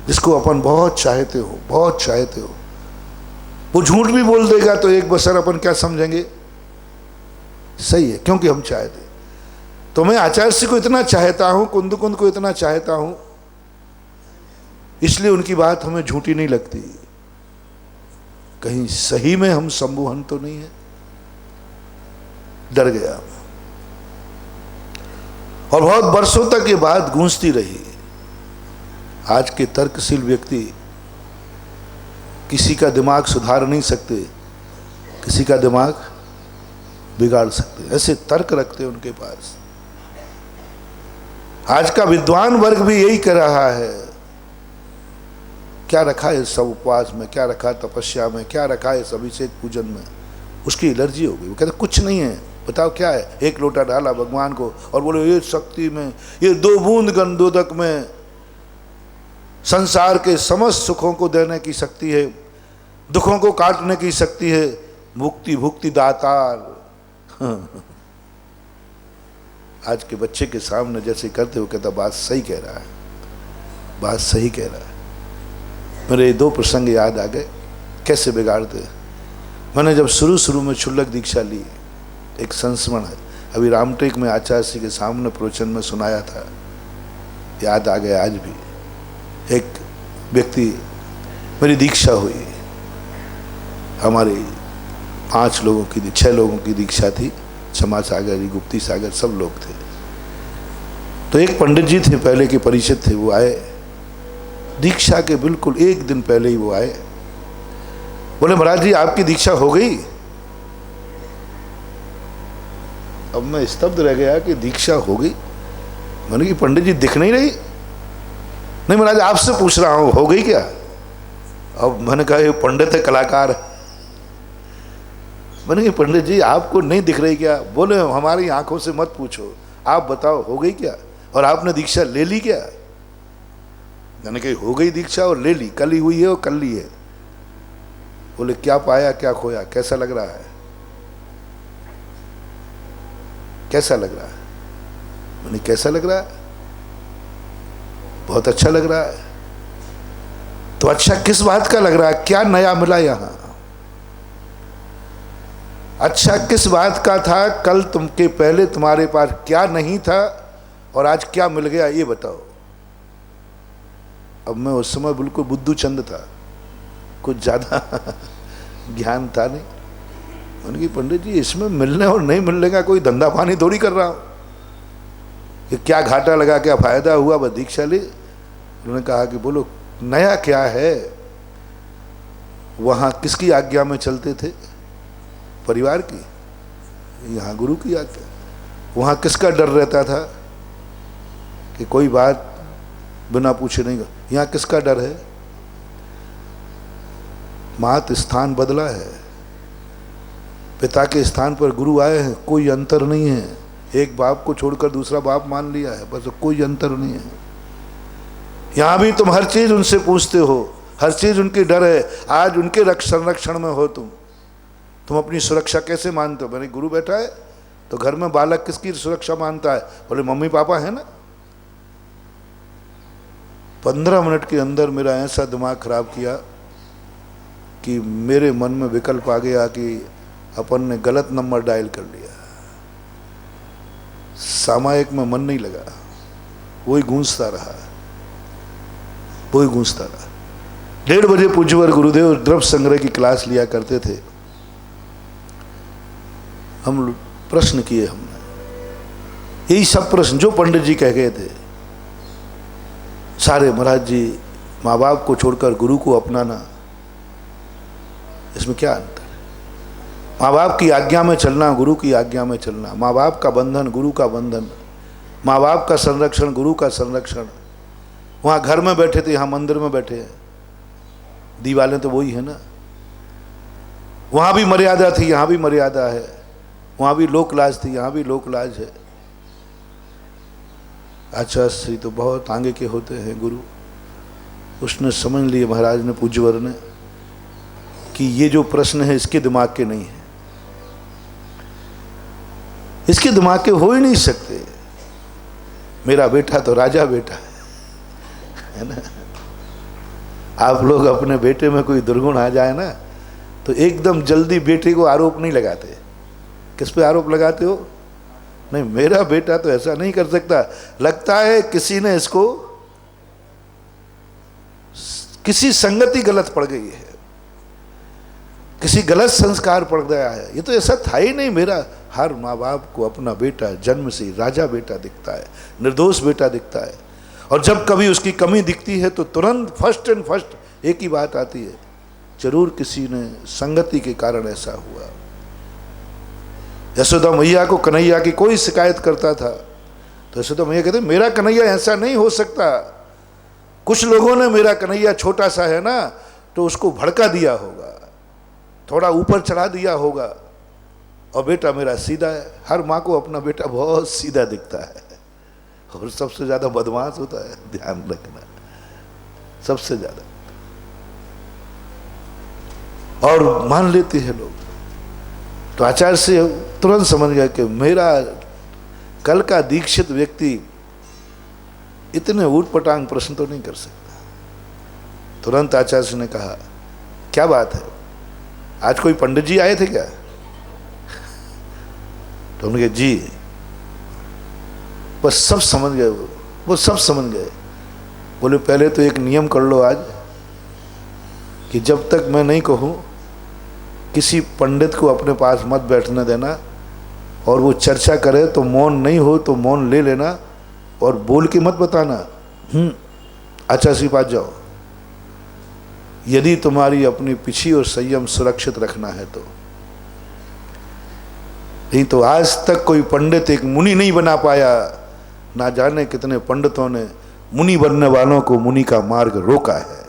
जिसको अपन बहुत चाहते हो, बहुत चाहते हो, वो झूठ भी बोल देगा तो एक बसर अपन क्या समझेंगे? सही है, क्योंकि हम चाहते। तो मैं आचार्य को इतना चाहता हूं, कुंद को इतना चाहता हूं, इसलिए उनकी बात हमें झूठी नहीं लगती। कहीं सही में हम सम्मोहन तो नहीं है? डर गया और बहुत वर्षों तक ये बात गूंजती रही। आज के तर्कशील व्यक्ति किसी का दिमाग सुधार नहीं सकते, किसी का दिमाग बिगाड़ सकते, ऐसे तर्क रखते उनके पास। आज का विद्वान वर्ग भी यही कर रहा है। क्या रखा है सब उपवास में, क्या रखा है तपस्या में, क्या रखा है इस अभिषेक पूजन में? उसकी एलर्जी हो गई। वो कहते कुछ नहीं है, बताओ क्या है? एक लोटा डाला भगवान को और बोले ये शक्ति में, ये 2 बूंद गंधोदक में संसार के समस्त सुखों को देने की शक्ति है, दुखों को काटने की शक्ति है, मुक्ति भुक्ति दातार। आज के बच्चे के सामने जैसे करते हो, कहता बात सही कह रहा है, बात सही कह रहा है। मेरे 2 प्रसंग याद आ गए, कैसे बिगाड़ते। मैंने जब शुरू में क्षुल्लक दीक्षा ली, एक संस्मरण है, अभी रामटेक में आचार्य जी के सामने प्रवचन में सुनाया था, याद आ गया आज भी। एक व्यक्ति, मेरी दीक्षा हुई, हमारी 5 लोगों की 6 लोगों की दीक्षा थी, क्षमा सागर जी, गुप्ती सागर सब लोग थे। तो एक पंडित जी थे, पहले के परिचित थे, वो आए दीक्षा के बिल्कुल 1 दिन पहले ही वो आए, बोले महाराज जी आपकी दीक्षा हो गई? अब मैं स्तब्ध रह गया कि दीक्षा हो गई। मैंने कि पंडित जी दिख नहीं रही। नहीं महाराज आपसे पूछ रहा हूं हो गई क्या? अब मैंने कहा ये पंडित है, कलाकार है। मैंने कहा पंडित जी आपको नहीं दिख रही क्या? बोले हमारी आंखों से मत पूछो, आप बताओ हो गई क्या, और आपने दीक्षा ले ली क्या? मैंने कहा हो गई दीक्षा और ले ली, कल ही हुई है और कल ली है। बोले क्या पाया क्या खोया, कैसा लग रहा है, कैसा लग रहा है? मैंने कैसा लग रहा है? बहुत अच्छा लग रहा है। तो अच्छा किस बात का लग रहा है? क्या नया मिला यहां? अच्छा किस बात का था? कल तुमके पहले तुम्हारे पास क्या नहीं था और आज क्या मिल गया, ये बताओ। अब मैं उस समय बिल्कुल बुद्धू चंद था, कुछ ज्यादा ज्ञान था नहीं। मैंने कहा पंडित जी इसमें मिलने और नहीं मिलने का कोई धंधा पानी थोड़ी कर रहा हूं, कि क्या घाटा लगा, क्या फायदा हुआ, बस दीक्षा ली। उन्होंने कहा कि बोलो नया क्या है। वहाँ किसकी आज्ञा में चलते थे? परिवार की। यहाँ गुरु की आज्ञा। वहाँ किसका डर रहता था कि कोई बात बिना पूछे नहीं। यहाँ किसका डर है? मात स्थान बदला है, पिता के स्थान पर गुरु आए हैं, कोई अंतर नहीं है। एक बाप को छोड़कर दूसरा बाप मान लिया है, बस कोई अंतर नहीं है। यहां भी तुम हर चीज उनसे पूछते हो, हर चीज उनकी डर है। आज उनके संरक्षण में हो तुम अपनी सुरक्षा कैसे मानते हो? मेरे गुरु बैठा है तो घर में बालक किसकी सुरक्षा मानता है? बोले मम्मी पापा है ना। 15 मिनट के अंदर मेरा ऐसा दिमाग खराब किया कि मेरे मन में विकल्प आ गया कि अपन ने गलत नंबर डायल कर लिया। सामायिक में मन नहीं लगा, वही गूंजता रहा, वही गूंजता रहा। 1:30 बजे पूज्यवर गुरुदेव द्रव्य संग्रह की क्लास लिया करते थे। हम प्रश्न किए, हमने यही सब प्रश्न जो पंडित जी कह गए थे सारे। महाराज जी, माँ बाप को छोड़कर गुरु को अपनाना, इसमें क्या अंतर है? माँ बाप की आज्ञा में चलना, गुरु की आज्ञा में चलना, माँ बाप का बंधन, गुरु का बंधन, माँ बाप का संरक्षण, गुरु का संरक्षण। वहाँ घर में बैठे थे, यहाँ मंदिर में बैठे हैं, दीवालें तो वही है ना। वहाँ भी मर्यादा थी, यहाँ भी मर्यादा है। वहाँ भी लोक लाज थी, यहाँ भी लोक लाज है। आचार्य श्री तो बहुत आगे के होते हैं गुरु। उसने समझ लिए, महाराज ने, पूज्यवर ने, कि ये जो प्रश्न है इसके दिमाग के नहीं है, इसके दिमाग के हो ही नहीं सकते। मेरा बेटा तो राजा बेटा है ना। आप लोग अपने बेटे में कोई दुर्गुण आ जाए ना तो एकदम जल्दी बेटे को आरोप नहीं लगाते। किस पे आरोप लगाते हो? नहीं, मेरा बेटा तो ऐसा नहीं कर सकता। लगता है किसी ने इसको, किसी संगति गलत पड़ गई है, किसी गलत संस्कार पड़ गया है। ये तो ऐसा था ही नहीं। मेरा हर माँ बाप को अपना बेटा जन्म से राजा बेटा दिखता है, निर्दोष बेटा दिखता है। और जब कभी उसकी कमी दिखती है तो तुरंत फर्स्ट एंड फर्स्ट एक ही बात आती है, जरूर किसी ने संगति के कारण ऐसा हुआ। यशोदा मैया को कन्हैया की कोई शिकायत करता था तो यशोदा मैया कहते मेरा कन्हैया ऐसा नहीं हो सकता। कुछ लोगों ने मेरा कन्हैया छोटा सा है ना तो उसको भड़का दिया होगा, थोड़ा ऊपर चढ़ा दिया होगा, और बेटा मेरा सीधा है। हर माँ को अपना बेटा बहुत सीधा दिखता है और सबसे ज्यादा बदमाश होता है, ध्यान रखना, सबसे ज्यादा। और मान लेते हैं लोग। तो आचार्य से तुरंत समझ गया कि मेरा कल का दीक्षित व्यक्ति इतने ऊटपटांग प्रश्न तो नहीं कर सकता। तुरंत आचार्य ने कहा क्या बात है, आज कोई पंडित जी आए थे क्या? तो उन्होंने कहा जी। बस सब समझ गए, वो सब समझ गए। बोले पहले तो एक नियम कर लो आज कि जब तक मैं नहीं कहूं किसी पंडित को अपने पास मत बैठने देना, और वो चर्चा करे तो मौन नहीं हो तो मौन ले लेना और बोल के मत बताना। अच्छा सी बात जाओ, यदि तुम्हारी अपनी पिछी और संयम सुरक्षित रखना है तो। नहीं तो आज तक कोई पंडित एक मुनि नहीं बना पाया। ना जाने कितने पंडितों ने मुनि बनने वालों को मुनि का मार्ग रोका है।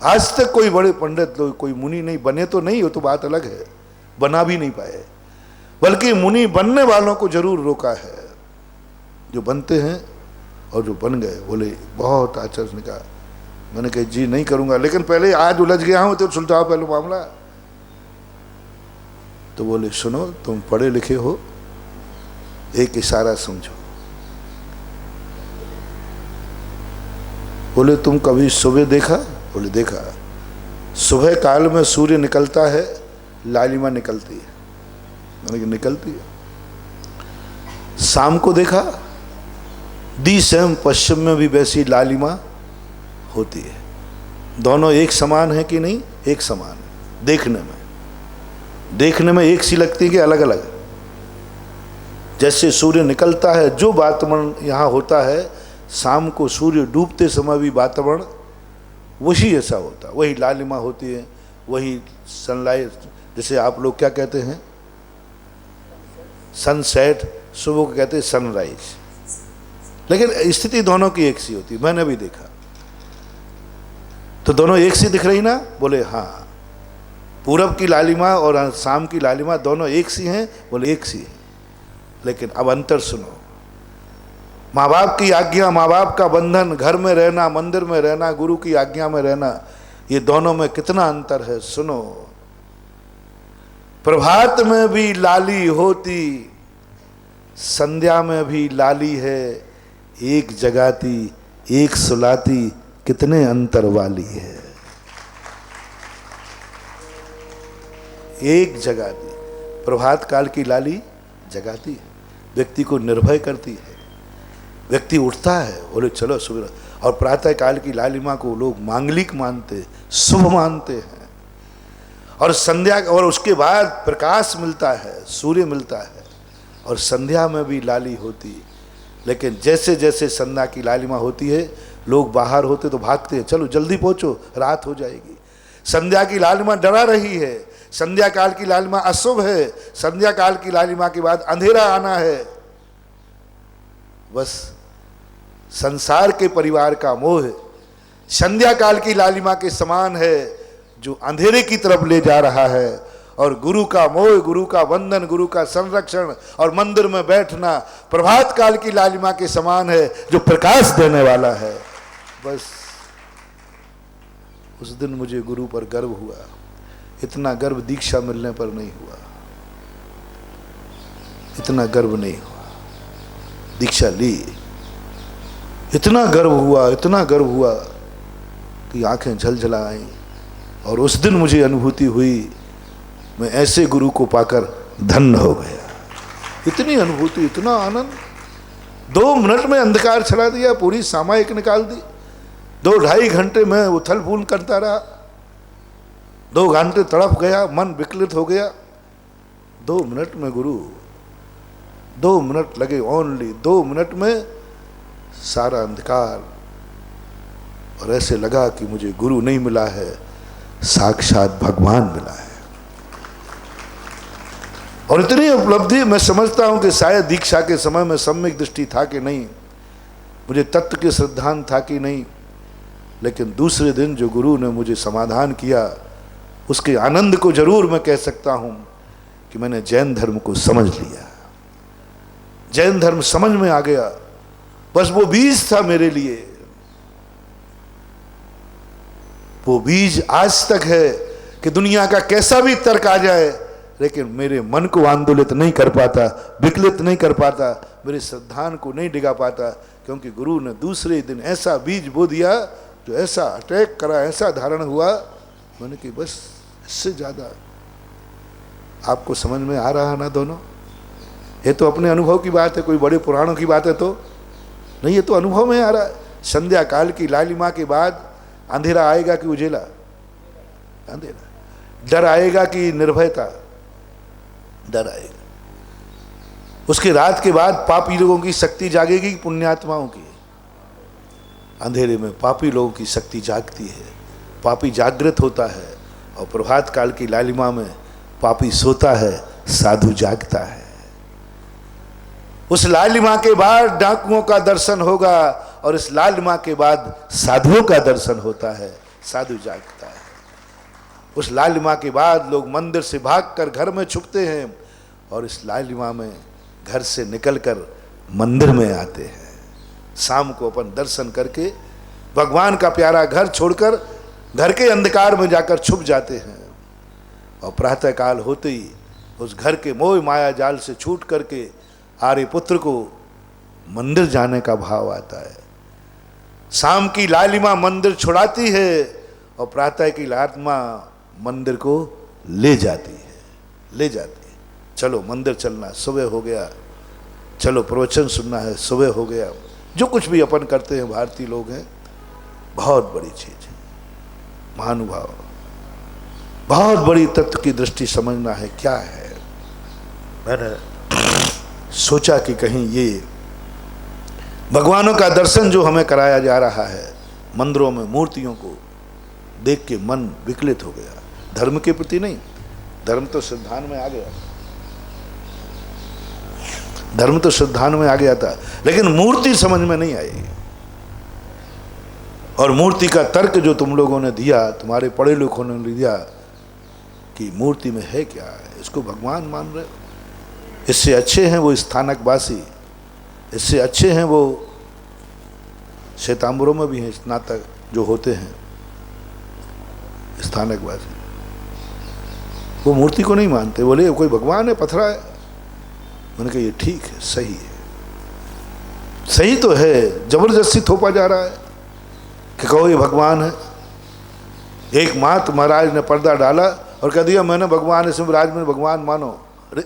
आज तक कोई बड़े पंडित लोग कोई मुनि नहीं बने तो नहीं, हो तो बात अलग है, बना भी नहीं पाए, बल्कि मुनि बनने वालों को जरूर रोका है। जो बनते हैं और जो बन गए, बोले बहुत आचार्य ने कहा। मैंने कहा जी नहीं करूंगा, लेकिन पहले आज उलझ गया हूं तो सुलझाओ पहले मामला। तो बोले सुनो, तुम पढ़े लिखे हो, एक इशारा समझो। बोले तुम कभी सुबह देखा? बोले देखा। सुबह काल में सूर्य निकलता है, लालिमा निकलती है। मैंने कहा निकलती है। शाम को देखा? दिस एवं पश्चिम में भी वैसी लालिमा होती है। दोनों एक समान है कि नहीं? एक समान है। देखने में एक सी लगती है कि अलग अलग? जैसे सूर्य निकलता है, जो वातावरण यहाँ होता है, शाम को सूर्य डूबते समय भी वातावरण वही ऐसा होता, वही लालिमा होती है, वही सनलाइट, जैसे आप लोग क्या कहते हैं सनसेट, सुबह को कहते हैं सनराइज, लेकिन स्थिति दोनों की एक सी होती है। मैंने भी देखा, तो दोनों एक सी दिख रही ना? बोले हाँ, पूरब की लालिमा और शाम की लालिमा दोनों एक सी हैं? बोले एक सी है। लेकिन अब अंतर सुनो, माँ बाप की आज्ञा, माँ बाप का बंधन, घर में रहना, मंदिर में रहना, गुरु की आज्ञा में रहना, ये दोनों में कितना अंतर है। सुनो, प्रभात में भी लाली होती, संध्या में भी लाली है, एक जगाती एक सुलाती, कितने अंतर वाली है। एक जगाती, प्रभात काल की लाली जगाती है, व्यक्ति को निर्भय करती है, व्यक्ति उठता है, बोले चलो सुबह, और प्रातः काल की लालिमा को लोग मांगलिक मानते, शुभ मानते हैं, और संध्या, और उसके बाद प्रकाश मिलता है, सूर्य मिलता है, और संध्या में भी लाली होती। लेकिन जैसे जैसे संध्या की लालिमा होती है, लोग बाहर होते तो भागते हैं, चलो जल्दी पहुंचो, रात हो जाएगी। संध्या की लालिमा डरा रही है, संध्या काल की लालिमा अशुभ है, संध्या काल की लालिमा के बाद अंधेरा आना है। बस संसार के परिवार का मोह संध्या काल की लालिमा के समान है, जो अंधेरे की तरफ ले जा रहा है, और गुरु का मोह, गुरु का वंदन, गुरु का संरक्षण और मंदिर में बैठना प्रभात काल की लालिमा के समान है, जो प्रकाश देने वाला है। बस उस दिन मुझे गुरु पर गर्व हुआ, इतना गर्व दीक्षा मिलने पर नहीं हुआ, इतना गर्व नहीं हुआ। दीक्षा ली, इतना गर्व हुआ, इतना गर्व हुआ कि आंखें झलझला आईं, और उस दिन मुझे अनुभूति हुई, मैं ऐसे गुरु को पाकर धन्य हो गया। इतनी अनुभूति, इतना आनंद, 2 मिनट में अंधकार छला दिया, पूरी सामायिक निकाल दी। 2-2.5 घंटे में उथल फूल करता रहा, 2 घंटे तड़प गया, मन विकलित हो गया। 2 मिनट में गुरु, 2 मिनट लगे, ओनली 2 मिनट में सारा अंधकार, और ऐसे लगा कि मुझे गुरु नहीं मिला है, साक्षात भगवान मिला है। और इतनी उपलब्धि, मैं समझता हूं कि शायद दीक्षा के समय में सम्यक दृष्टि था कि नहीं, मुझे तत्व के श्रद्धान था कि नहीं, लेकिन दूसरे दिन जो गुरु ने मुझे समाधान किया, उसके आनंद को जरूर मैं कह सकता हूं कि मैंने जैन धर्म को समझ लिया, जैन धर्म समझ में आ गया। बस वो बीज था मेरे लिए, वो बीज आज तक है कि दुनिया का कैसा भी तर्क आ जाए, लेकिन मेरे मन को आंदोलित नहीं कर पाता, विकलित नहीं कर पाता, मेरे श्रद्धान को नहीं डिगा पाता, क्योंकि गुरु ने दूसरे दिन ऐसा बीज बो दिया, जो ऐसा अटैक करा, ऐसा धारण हुआ, मैंने कि बस इससे ज़्यादा आपको समझ में आ रहा ना दोनों? ये तो अपने अनुभव की बात है, कोई बड़े पुराणों की बात है तो नहीं, ये तो अनुभव में आ रहा है। संध्या काल की लालिमा के बाद अंधेरा आएगा कि उजेला? अंधेरा। डर आएगा कि निर्भयता? डर आएगा। उसके रात के बाद पापी लोगों की शक्ति जागेगी कि पुण्यात्माओं की? अंधेरे में पापी लोगों की शक्ति जागती है, पापी जागृत होता है, और प्रभात काल की लालिमा में पापी सोता है, साधु जागता है। उस लालिमा के बाद डाकुओं का दर्शन होगा, और इस लालिमा के बाद साधुओं का दर्शन होता है, साधु जागता है। उस लालिमा के बाद लोग मंदिर से भागकर घर में छुपते हैं, और इस लालिमा में घर से निकलकर मंदिर में आते हैं। शाम को अपन दर्शन करके भगवान का प्यारा घर छोड़कर घर के अंधकार में जाकर छुप जाते हैं, और प्रातः काल होते ही उस घर के मोह माया जाल से छूट करके आर्यपुत्र को मंदिर जाने का भाव आता है। शाम की लालिमा मंदिर छुड़ाती है, और प्रातः की लालिमा मंदिर को ले जाती है, ले जाती है। चलो मंदिर चलना, सुबह हो गया, चलो प्रवचन सुनना है, सुबह हो गया। जो कुछ भी अपन करते हैं, भारतीय लोग हैं, बहुत बड़ी चीज है। महानुभाव, बहुत बड़ी तत्व की दृष्टि समझना है क्या है। मैंने सोचा कि कहीं ये भगवानों का दर्शन जो हमें कराया जा रहा है, मंदिरों में मूर्तियों को देख के मन विकलित हो गया। धर्म के प्रति नहीं, धर्म तो श्रद्धान में आ गया, धर्म तो श्रद्धान में आ गया था, लेकिन मूर्ति समझ में नहीं आई। और मूर्ति का तर्क जो तुम लोगों ने दिया, तुम्हारे पढ़े लिखों ने दिया कि मूर्ति में है क्या, इसको भगवान मान रहे हो। इससे अच्छे हैं वो स्थानकवासी, इससे अच्छे हैं वो श्वेतांबरों में भी हैं स्नातक जो होते हैं स्थानकवासी, वो मूर्ति को नहीं मानते। बोले कोई भगवान है, पथरा है। मैंने कहा ये ठीक है, सही है, सही तो है, जबरदस्ती थोपा जा रहा है कि कहो ये भगवान है। एक मात महाराज ने पर्दा डाला और कह दिया मैंने भगवान है, सिमराज में भगवान मानो। अरे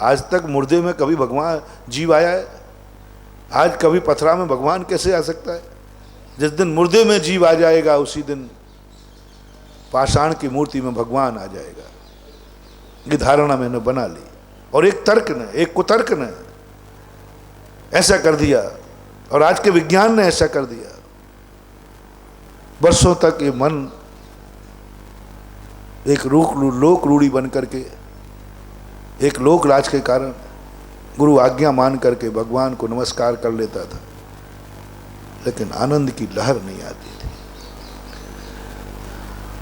आज तक मुर्दे में कभी भगवान जीव आया है? आज कभी पथरा में भगवान कैसे आ सकता है? जिस दिन मुर्दे में जीव आ जाएगा उसी दिन पाषाण की मूर्ति में भगवान आ जाएगा। ये धारणा मैंने बना ली। और एक तर्क ने, एक कुतर्क ने ऐसा कर दिया, और आज के विज्ञान ने ऐसा कर दिया। वर्षों तक ये मन एक लोक रूढ़ी बन करके, एक लोक राज के कारण गुरु आज्ञा मान करके भगवान को नमस्कार कर लेता था, लेकिन आनंद की लहर नहीं आती थी।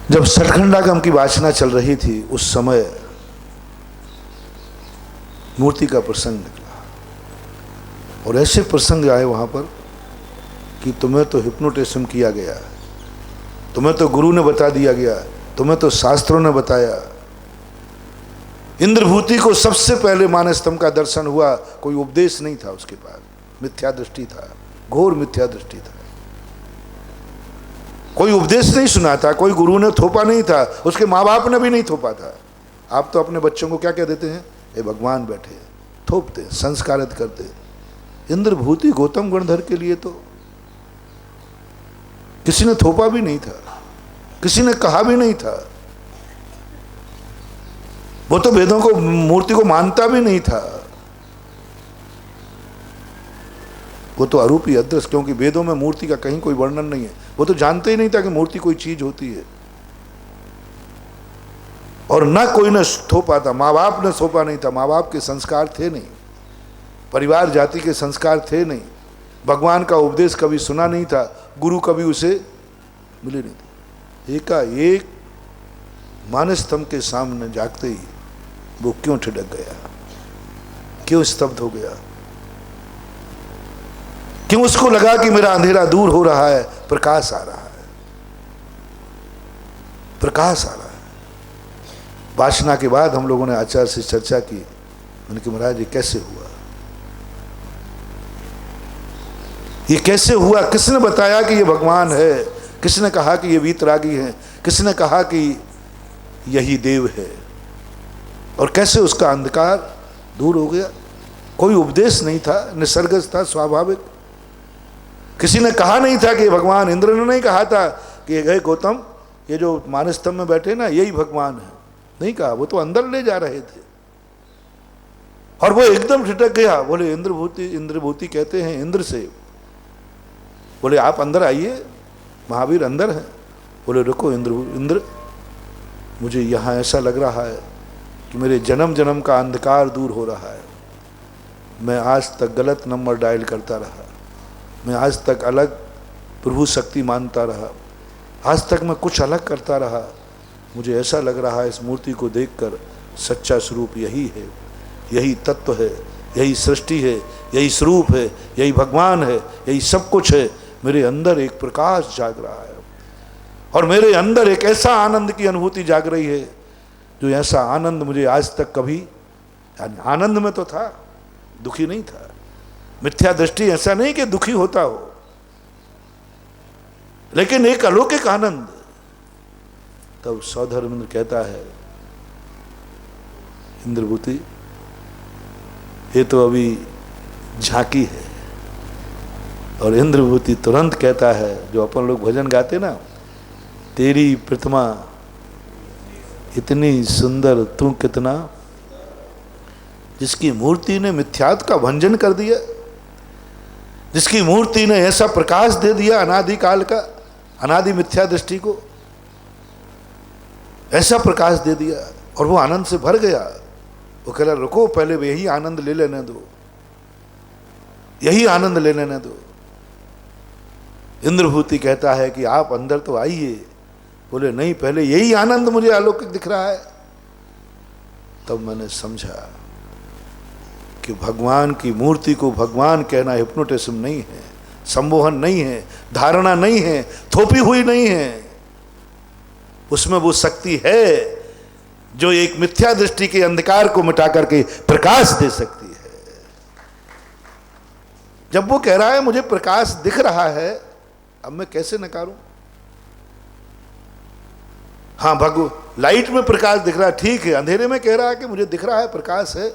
जब सतखंडागम की वासना चल रही थी, उस समय मूर्ति का प्रसंग निकला, और ऐसे प्रसंग आए वहां पर कि तुम्हें तो हिप्नोटिज्म किया गया, तुम्हें तो गुरु ने बता दिया गया, तुम्हें तो शास्त्रों ने बताया। इंद्रभूति को सबसे पहले मानस्तंभ का दर्शन हुआ, कोई उपदेश नहीं था उसके पास, मिथ्या दृष्टि था, घोर मिथ्या दृष्टि था। कोई उपदेश नहीं सुना था, कोई गुरु ने थोपा नहीं था, उसके माँ बाप ने भी नहीं थोपा था। आप तो अपने बच्चों को क्या कह देते हैं, ये भगवान बैठे, थोपते, संस्कारित करते। इंद्रभूति गौतम गणधर के लिए तो किसी ने थोपा भी नहीं था, किसी ने कहा भी नहीं था। वो तो वेदों को, मूर्ति को मानता भी नहीं था। वो तो अरूपी अदृश्य, क्योंकि वेदों में मूर्ति का कहीं कोई वर्णन नहीं है। वो तो जानते ही नहीं था कि मूर्ति कोई चीज होती है। और ना कोई ने थोपा था, माँ बाप ने थोपा नहीं था, माँ बाप के संस्कार थे नहीं, परिवार जाति के संस्कार थे नहीं, भगवान का उपदेश कभी सुना नहीं था, गुरु कभी उसे मिले नहीं थे। एकाएक मानस्तंभ के सामने जागते ही वो क्यों ठिठक गया, क्यों स्तब्ध हो गया, क्यों उसको लगा कि मेरा अंधेरा दूर हो रहा है, प्रकाश आ रहा है, प्रकाश आ रहा है। वासना के बाद हम लोगों ने आचार्य से चर्चा की। मैंने कहा महाराज ये कैसे हुआ, ये कैसे हुआ, किसने बताया कि ये भगवान है, किसने कहा कि ये वीतरागी है, किसने कहा कि यही देव है, और कैसे उसका अंधकार दूर हो गया। कोई उपदेश नहीं था, निसर्गज था, स्वाभाविक। किसी ने कहा नहीं था कि भगवान, इंद्र ने नहीं कहा था कि गए गौतम ये जो मानस्तंभ में बैठे ना यही भगवान है, नहीं कहा। वो तो अंदर ले जा रहे थे, और वो एकदम ठिठक गया। बोले इंद्रभूति कहते हैं इंद्र से, बोले आप अंदर आइए, महावीर अंदर है। बोले रुको इंद्र, मुझे यहाँ ऐसा लग रहा है कि मेरे जन्म जन्म का अंधकार दूर हो रहा है। मैं आज तक गलत नंबर डायल करता रहा, मैं आज तक अलग प्रभु शक्ति मानता रहा, आज तक मैं कुछ अलग करता रहा। मुझे ऐसा लग रहा है इस मूर्ति को देखकर सच्चा स्वरूप यही है, यही तत्व है, यही सृष्टि है, यही स्वरूप है, यही भगवान है, यही सब कुछ है। मेरे अंदर एक प्रकाश जाग रहा है, और मेरे अंदर एक ऐसा आनंद की अनुभूति जाग रही है जो ऐसा आनंद मुझे आज तक कभी, आनंद में तो था, दुखी नहीं था। मिथ्या दृष्टि ऐसा नहीं कि दुखी होता हो, लेकिन एक अलौकिक आनंद। तब सौधर्मेंद्र कहता है इंद्रभूति ये तो अभी झांकी है। और इंद्रभूति तुरंत कहता है, जो अपन लोग भजन गाते ना, तेरी प्रतिमा इतनी सुंदर तू कितना जिसकी मूर्ति ने मिथ्यात्व का भंजन कर दिया, जिसकी मूर्ति ने ऐसा प्रकाश दे दिया अनादि काल का, अनादि मिथ्या दृष्टि को ऐसा प्रकाश दे दिया, और वो आनंद से भर गया। वो कह रहा रुको, पहले यही आनंद ले लेने दो, यही आनंद ले लेने दो। इंद्रभूति कहता है कि आप अंदर तो आइए। बोले नहीं, पहले यही आनंद मुझे अलौकिक दिख रहा है। तब मैंने समझा कि भगवान की मूर्ति को भगवान कहना हिप्नोटिज्म नहीं है, संमोहन नहीं है, धारणा नहीं है, थोपी हुई नहीं है। उसमें वो शक्ति है जो एक मिथ्या दृष्टि के अंधकार को मिटा करके प्रकाश दे सकती है। जब वो कह रहा है मुझे प्रकाश दिख रहा है, अब मैं कैसे नकारूं? हाँ, लाइट में प्रकाश दिख रहा है, ठीक है। अंधेरे में कह रहा है कि मुझे दिख रहा है प्रकाश है,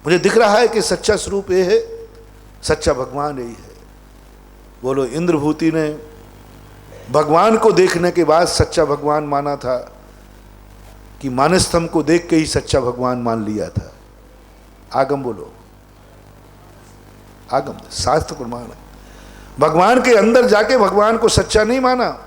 मुझे दिख रहा है कि सच्चा स्वरूप ये है, सच्चा भगवान यही है। बोलो, इंद्रभूति ने भगवान को देखने के बाद सच्चा भगवान माना था कि मानस्तंभ को देख के ही सच्चा भगवान मान लिया था? आगम बोलो, आगम, शास्त्र प्रमाण है। भगवान के अंदर जाके भगवान को सच्चा नहीं माना।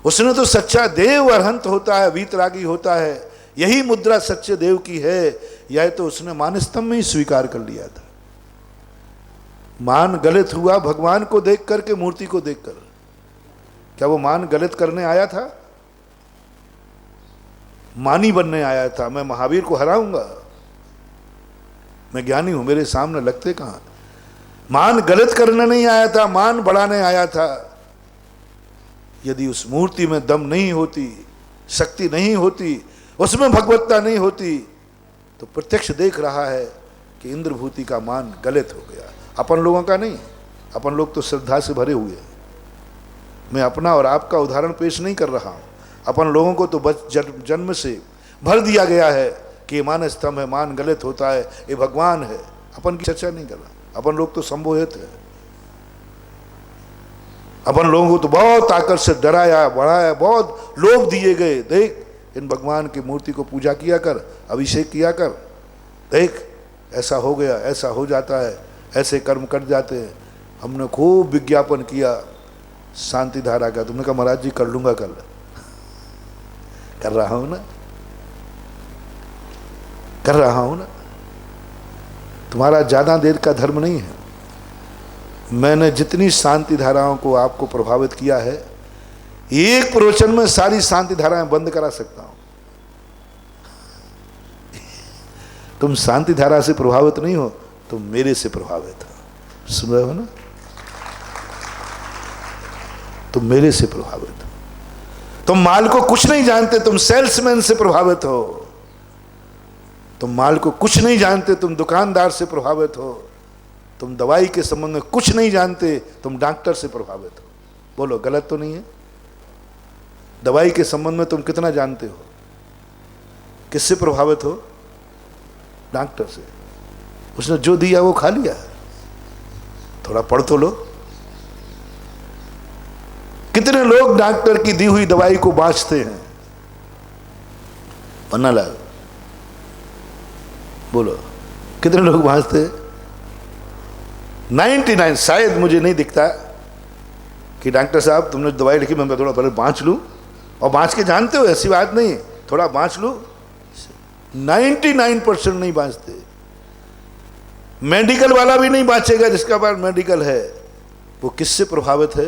उसने तो सच्चा देव अरहंत होता है, वीतरागी होता है, यही मुद्रा सच्चे देव की है, यह तो उसने मानस्तंभ में ही स्वीकार कर लिया था। मान गलत हुआ भगवान को देख करके, मूर्ति को देखकर। क्या वो मान गलत करने आया था? मानी बनने आया था। मैं महावीर को हराऊंगा, मैं ज्ञानी हूं, मेरे सामने लगते कहां। मान गलत करने नहीं आया था, मान बढ़ाने आया था। यदि उस मूर्ति में दम नहीं होती, शक्ति नहीं होती, उसमें भगवत्ता नहीं होती, तो प्रत्यक्ष देख रहा है कि इंद्रभूति का मान गलत हो गया। अपन लोगों का नहीं, अपन लोग तो श्रद्धा से भरे हुए हैं। मैं अपना और आपका उदाहरण पेश नहीं कर रहा हूं। अपन लोगों को तो बस जन्म से भर दिया गया है कि ये मान स्तंभ है, मान गलत होता है, ये भगवान है। अपन की चर्चा नहीं कर रहा। अपन लोग तो संबोधित है। अपन लोगों को तो बहुत आकर्षित, डराया, बढ़ाया, बहुत लोभ दिए गए। देख, इन भगवान की मूर्ति को पूजा किया कर, अभिषेक किया कर, देख ऐसा हो गया, ऐसा हो जाता है, ऐसे कर्म कर जाते हैं। हमने खूब विज्ञापन किया शांति धारा का। तुमने कहा महाराज जी कर लूंगा, कल कर रहा हूं ना, कर रहा हूं ना। तुम्हारा ज्यादा देर का धर्म नहीं है। मैंने जितनी शांति धाराओं को आपको प्रभावित किया है, एक प्रवचन में सारी शांति धाराएं बंद करा सकता हूं। तुम शांति धारा से प्रभावित नहीं हो, तुम मेरे से प्रभावित हो। सुन रहे हो ना? तुम मेरे से प्रभावित हो। तुम माल को कुछ नहीं जानते, तुम सेल्समैन से प्रभावित हो। तुम माल को कुछ नहीं जानते, तुम दुकानदार से प्रभावित हो। तुम दवाई के संबंध में कुछ नहीं जानते, तुम डॉक्टर से प्रभावित हो। बोलो, गलत तो नहीं है? दवाई के संबंध में तुम कितना जानते हो? किससे प्रभावित हो? डॉक्टर से। उसने जो दिया वो खा लिया। थोड़ा पढ़ तो लो। कितने लोग डॉक्टर की दी हुई दवाई को बांचते हैं? पन्ना लाओ, बोलो कितने लोग बांचते हैं? 99। शायद मुझे नहीं दिखता कि डॉक्टर साहब तुमने दवाई लिखी, मैं थोड़ा पहले बांच लूं, और बांच के जानते हो, ऐसी बात नहीं, थोड़ा बांच लूं। 99% नहीं बांचते। मेडिकल वाला भी नहीं बांचेगा जिसका पास मेडिकल है। वो किससे प्रभावित है?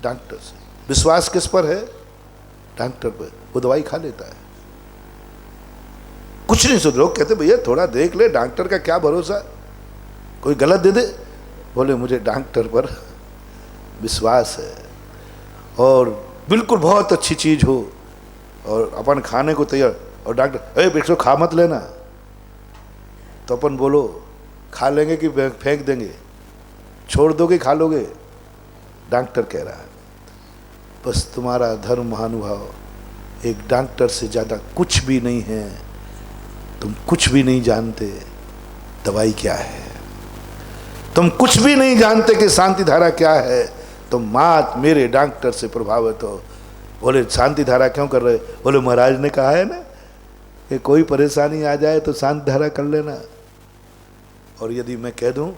डॉक्टर से। विश्वास किस पर है? डॉक्टर पर। वो दवाई खा लेता है, कुछ नहीं सोच। लोग कहते भैया थोड़ा देख ले, डॉक्टर का क्या भरोसा, कोई गलत दे दे। बोले मुझे डॉक्टर पर विश्वास है, और बिल्कुल बहुत अच्छी चीज हो और अपन खाने को तैयार, और डॉक्टर बेटो खा मत लेना, तो अपन बोलो खा लेंगे कि फेंक देंगे, छोड़ दोगे खा लोगे? डॉक्टर कह रहा है बस तुम्हारा धर्म महानुभाव एक डॉक्टर से ज़्यादा कुछ भी नहीं है। तुम कुछ भी नहीं जानते दवाई क्या है, तुम कुछ भी नहीं जानते कि शांति धारा क्या है। तुम मात मेरे डॉक्टर से प्रभावित हो। बोले शांति धारा क्यों कर रहे? बोले महाराज ने कहा है ना कि कोई परेशानी आ जाए तो शांति धारा कर लेना। और यदि मैं कह दूं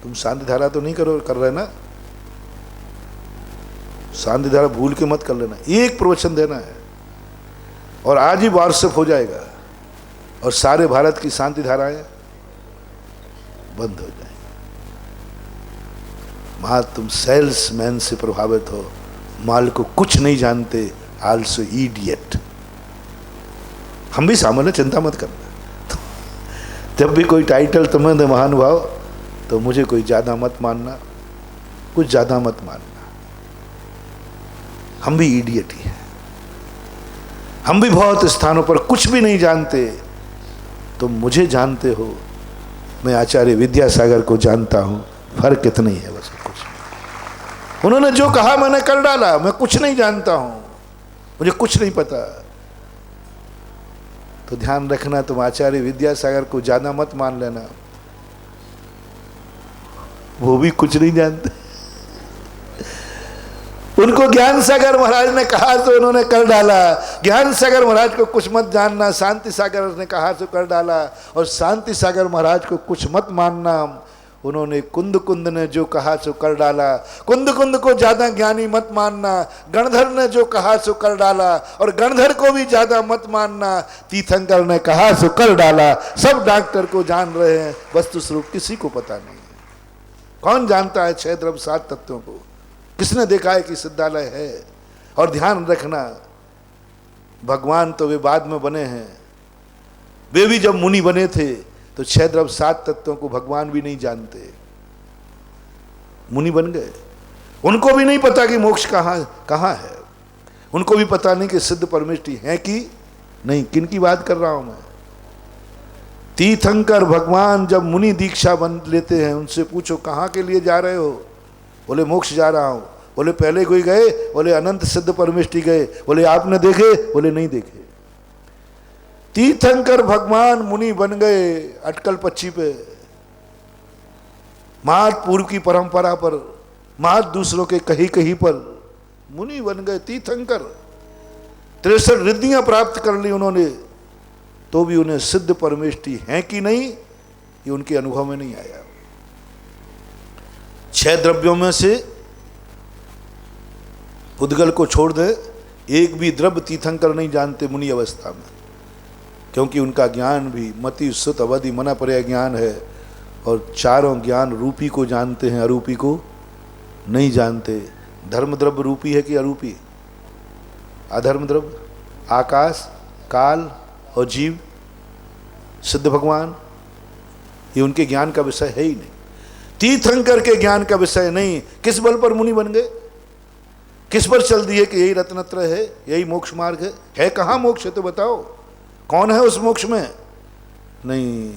तुम शांति धारा तो नहीं कर रहे ना, शांति धारा भूल के मत कर लेना, एक प्रवचन देना है और आज ही व्हाट्सएप हो जाएगा और सारे भारत की शांति धाराएं बंद हो जाएंगी। मां तुम सेल्समैन से प्रभावित हो, माल को कुछ नहीं जानते, आल्सो इडियट। हम भी शामिल हैं, चिंता मत करना। जब भी कोई टाइटल तुम्हें दे महानुभाव तो मुझे कोई ज्यादा मत मानना, कुछ ज्यादा मत मानना। हम भी इडियट ही हैं, हम भी बहुत स्थानों पर कुछ भी नहीं जानते। तुम मुझे जानते हो, मैं आचार्य विद्यासागर को जानता हूं, फर्क इतना ही है बस, कुछ। उन्होंने जो कहा मैंने कर डाला, मैं कुछ नहीं जानता हूं, मुझे कुछ नहीं पता। तो ध्यान रखना, तुम आचार्य विद्यासागर को ज्यादा मत मान लेना, वो भी कुछ नहीं जानते। उनको ज्ञान सागर महाराज ने कहा तो उन्होंने कर डाला। ज्ञान सागर महाराज को कुछ मत जानना, शांति सागर ने कहा तो कर डाला। और शांति सागर महाराज को कुछ मत मानना, उन्होंने कुंद कुंद ने जो कहा सो कर डाला। कुंद कुंद को ज्यादा ज्ञानी मत मानना, गणधर ने जो कहा सो कर डाला। और गणधर को भी ज्यादा मत मानना, तीर्थंकर ने कहा सो कर डाला। सब डॉक्टर को जान रहे हैं, वस्तु स्वरूप किसी को पता नहीं है। कौन जानता है 6 द्रव्य 7 तत्वों को? किसने देखा है कि सिद्धालय है? और ध्यान रखना, भगवान तो वे बाद में बने हैं, वे भी जब मुनि बने थे तो 6 द्रव्य 7 तत्वों को भगवान भी नहीं जानते, मुनि बन गए। उनको भी नहीं पता कि मोक्ष कहाँ है, उनको भी पता नहीं कि सिद्ध परमेष्टि है कि नहीं। किन की बात कर रहा हूं मैं? तीर्थंकर भगवान जब मुनि दीक्षा बन लेते हैं, उनसे पूछो कहाँ के लिए जा रहे हो? बोले मोक्ष जा रहा हूं। बोले पहले कोई गए? बोले अनंत सिद्ध परमेष्टि गए। बोले आपने देखे? बोले नहीं देखे। तीर्थंकर भगवान मुनि बन गए अटकल पच्ची पे, मात पूर्व की परंपरा पर, मात दूसरों के कहीं कहीं पर मुनि बन गए तीर्थंकर। 63 रिद्धियां प्राप्त कर ली उन्होंने, तो भी उन्हें सिद्ध परमेष्टि है कि नहीं ये उनके अनुभव में नहीं आया। 6 द्रव्यों में से उद्गल को छोड़ दे, एक भी द्रव्य तीर्थंकर नहीं जानते मुनि अवस्था में, क्योंकि उनका ज्ञान भी मति सुत अवधि मना पर्याय ज्ञान है। और चारों ज्ञान रूपी को जानते हैं, अरूपी को नहीं जानते। धर्म द्रव्य रूपी है कि अरूपी? अधर्म द्रव्य आकाश, काल और जीव, सिद्ध भगवान, ये उनके ज्ञान का विषय है ही नहीं। तीर्थंकर के ज्ञान का विषय नहीं। किस बल पर मुनि बन गए? किस पर चल दिए कि यही रत्नत्र है, यही मोक्ष मार्ग है? कहाँ मोक्ष है तो बताओ, कौन है उस मोक्ष में? नहीं,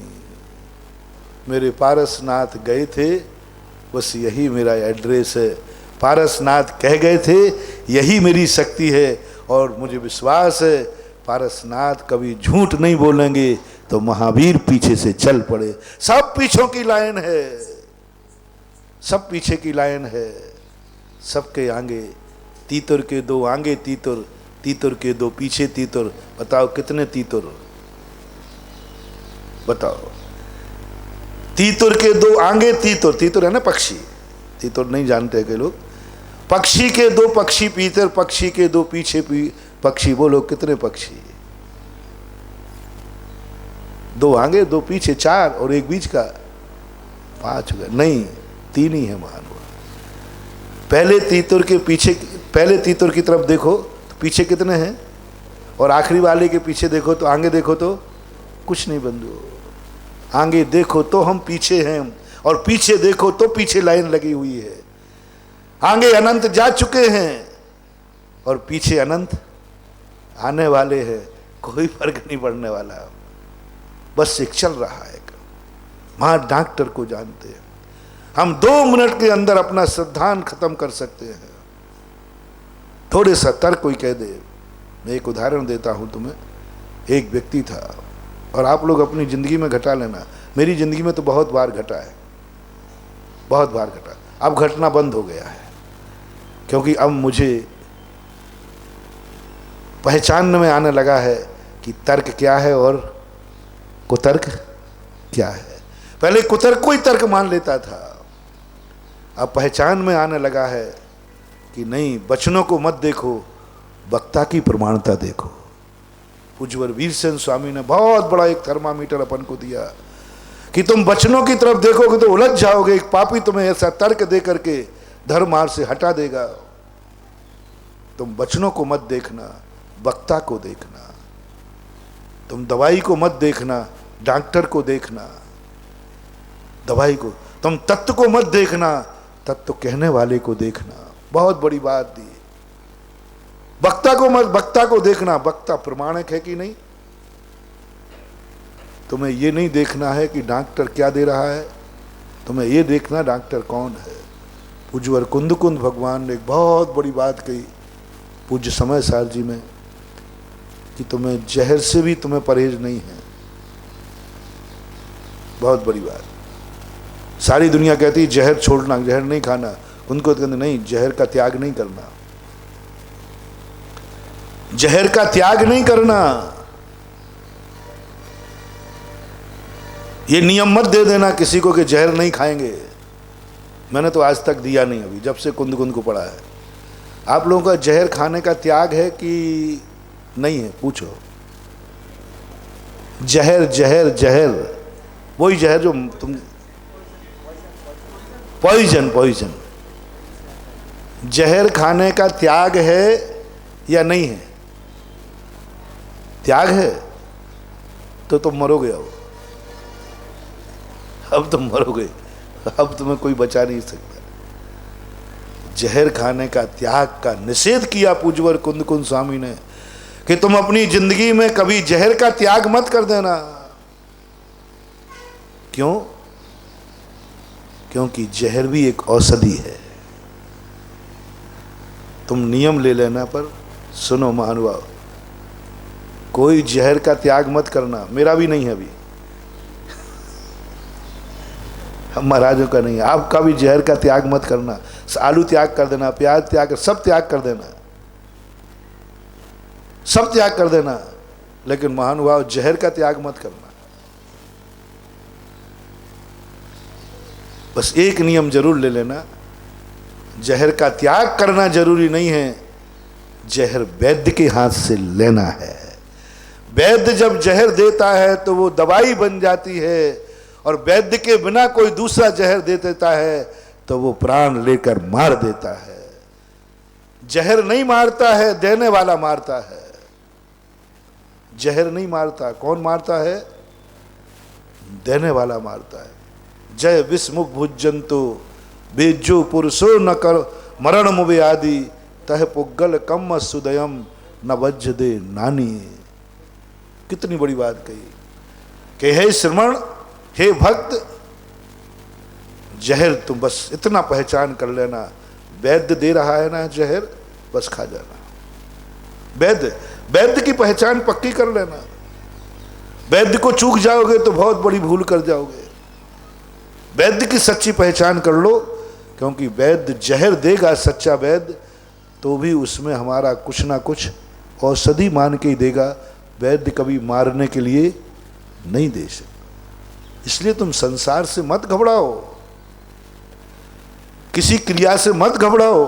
मेरे पारसनाथ गए थे, बस यही मेरा एड्रेस है। पारसनाथ कह गए थे यही मेरी शक्ति है, और मुझे विश्वास है पारसनाथ कभी झूठ नहीं बोलेंगे। तो महावीर पीछे से चल पड़े। सब पीछों की लाइन है, सब पीछे की लाइन है, सबके आगे तीतुर के 2 आगे तीतुर, तीतुर के 2 पीछे तीतुर। बताओ कितने तीतुर? बताओ। तीतुर के 2 आगे तीतुर, तीतुर है ना पक्षी, तीतुर नहीं जानते के लोग। पक्षी के 2 पक्षी पीतर, पक्षी के 2 पीछे पक्षी। बोलो कितने पक्षी? 2 आगे 2 पीछे 4, और एक बीच का 5 हुआ। नहीं, 3 ही है महानुभाव। पहले तीतुर के पीछे, पहले तीतुर की तरफ देखो तो पीछे कितने हैं, और आखिरी वाले के पीछे देखो तो आगे देखो तो कुछ नहीं बंधु। आगे देखो तो हम पीछे हैं, और पीछे देखो तो पीछे लाइन लगी हुई है। आगे अनंत जा चुके हैं और पीछे अनंत आने वाले हैं। कोई फर्क नहीं पड़ने वाला, बस एक चल रहा है। मां डॉक्टर को जानते हैं। हम 2 मिनट के अंदर अपना सिद्धांत खत्म कर सकते हैं। थोड़े सा तर्क कोई कह दे। मैं एक उदाहरण देता हूं तुम्हें। एक व्यक्ति था, और आप लोग अपनी जिंदगी में घटा लेना, मेरी जिंदगी में तो बहुत बार घटा है, बहुत बार घटा। अब घटना बंद हो गया है, क्योंकि अब मुझे पहचानने में आने लगा है कि तर्क क्या है और कुतर्क क्या है। पहले कुतर्क को ही तर्क मान लेता था, अब पहचान में आने लगा है कि नहीं, वचनों को मत देखो, वक्ता की प्रमाणता देखो। पूज्यवर वीरसेन स्वामी ने बहुत बड़ा एक थर्मामीटर अपन को दिया कि तुम वचनों की तरफ देखोगे तो उलझ जाओगे। एक पापी तुम्हें ऐसा तर्क दे करके धर्म मार्ग से हटा देगा। तुम वचनों को मत देखना, वक्ता को देखना। तुम दवाई को मत देखना, डॉक्टर को देखना। दवाई को, तुम तत्व को मत देखना, तत्व कहने वाले को देखना। बहुत बड़ी बात दी। वक्ता को मत, वक्ता को देखना, वक्ता प्रमाणिक है कि नहीं। तुम्हें यह नहीं देखना है कि डॉक्टर क्या दे रहा है, तुम्हें यह देखना डॉक्टर कौन है। पूज्यवर कुंद कुंद भगवान ने एक बहुत बड़ी बात कही पूज्य समय सार जी में कि तुम्हें जहर से भी तुम्हें परहेज नहीं है। बहुत बड़ी बात। सारी दुनिया कहती है जहर छोड़ना, जहर नहीं खाना, उनको कहते नहीं, जहर का त्याग नहीं करना, जहर का त्याग नहीं करना। ये नियम मत दे देना किसी को कि जहर नहीं खाएंगे। मैंने तो आज तक दिया नहीं, अभी जब से कुंद कुंद को पढ़ा है। आप लोगों का जहर खाने का त्याग है कि नहीं है, पूछो। जहर जहर जहर, वही जहर जो तुम, पॉइजन, पॉइजन। जहर खाने का त्याग है या नहीं है? त्याग है तो तुम मरोगे। अब तुम मरोगे, अब तुम्हें कोई बचा नहीं सकता। जहर खाने का त्याग का निषेध किया पूज्यवर कुंद कुंद स्वामी ने कि तुम अपनी जिंदगी में कभी जहर का त्याग मत कर देना। क्यों? क्योंकि जहर भी एक औषधि है। तुम नियम ले लेना, पर सुनो महानुभाव, कोई जहर का त्याग मत करना। मेरा भी नहीं है अभी, हम महाराजों का नहीं है। आपका भी जहर का त्याग मत करना। आलू त्याग कर देना, प्याज त्याग, सब त्याग कर देना, सब त्याग कर देना, लेकिन महानुभाव जहर का त्याग मत करना। बस एक नियम जरूर ले लेना, जहर का त्याग करना जरूरी नहीं है, जहर वैद्य के हाथ से लेना है। वैद्य जब जहर देता है तो वो दवाई बन जाती है, और वैद्य के बिना कोई दूसरा जहर दे देता है तो वो प्राण लेकर मार देता है। जहर नहीं मारता है, देने वाला मारता है। जहर नहीं मारता, कौन मारता है? देने वाला मारता है। जय विस्मुख भुजंतो बेजो पुरुषो न कर मरण मुबे आदि तह पुगल कम सुदयम न वज्ज दे नानी। कितनी बड़ी बात कही कि हे श्रमण, हे भक्त, जहर तुम बस इतना पहचान कर लेना, वैद्य दे रहा है ना जहर, बस खा जाना। वैद्य, वैद्य की पहचान पक्की कर लेना। वैद्य को चूक जाओगे तो बहुत बड़ी भूल कर जाओगे। वैद्य की सच्ची पहचान कर लो, क्योंकि वैद्य जहर देगा, सच्चा वैद्य, तो भी उसमें हमारा कुछ ना कुछ औषधि मान के ही देगा। वैद्य कभी मारने के लिए नहीं दे सकता। इसलिए तुम संसार से मत घबराओ, किसी क्रिया से मत घबराओ।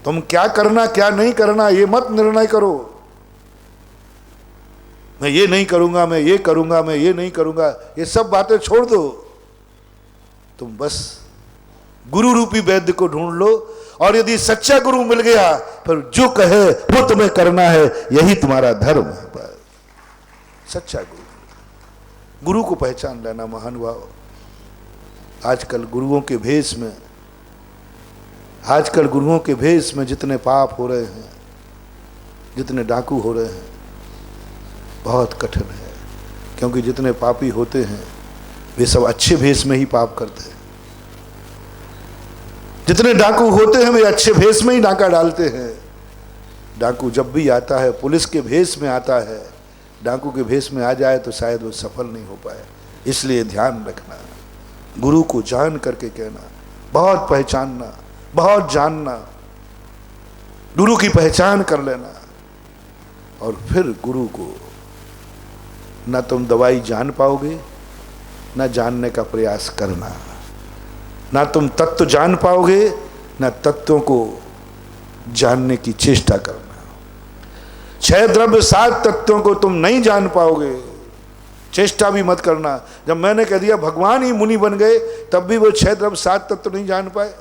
तुम क्या करना क्या नहीं करना ये मत निर्णय करो। मैं ये नहीं करूंगा, मैं ये करूंगा, मैं ये नहीं करूंगा, ये सब बातें छोड़ दो। तुम बस गुरु रूपी वैद्य को ढूंढ लो, और यदि सच्चा गुरु मिल गया फिर जो कहे वो तुम्हें करना है, यही तुम्हारा धर्म है। सच्चा गुरु, गुरु को पहचान लेना महानुभाव। आजकल गुरुओं के भेष में, आजकल गुरुओं के भेष में जितने पाप हो रहे हैं, जितने डाकू हो रहे हैं, बहुत कठिन है। क्योंकि जितने पापी होते हैं वे सब अच्छे भेष में ही पाप करते हैं। जितने डाकू होते हैं वे अच्छे भेष में ही डाका डालते हैं। डाकू जब भी आता है पुलिस के भेष में आता है, डाकू के भेष में आ जाए तो शायद वो सफल नहीं हो पाए। इसलिए ध्यान रखना, गुरु को जान करके कहना, बहुत पहचानना, बहुत जानना, गुरु की पहचान कर लेना। और फिर गुरु को ना तुम दवाई जान पाओगे, ना जानने का प्रयास करना, ना तुम तत्व जान पाओगे, ना तत्वों को जानने की चेष्टा करना। 6 द्रव्य 7 तत्वों को तुम नहीं जान पाओगे, चेष्टा भी मत करना। जब मैंने कह दिया भगवान ही मुनि बन गए, तब भी वो 6 द्रव्य 7 तत्व नहीं जान पाए।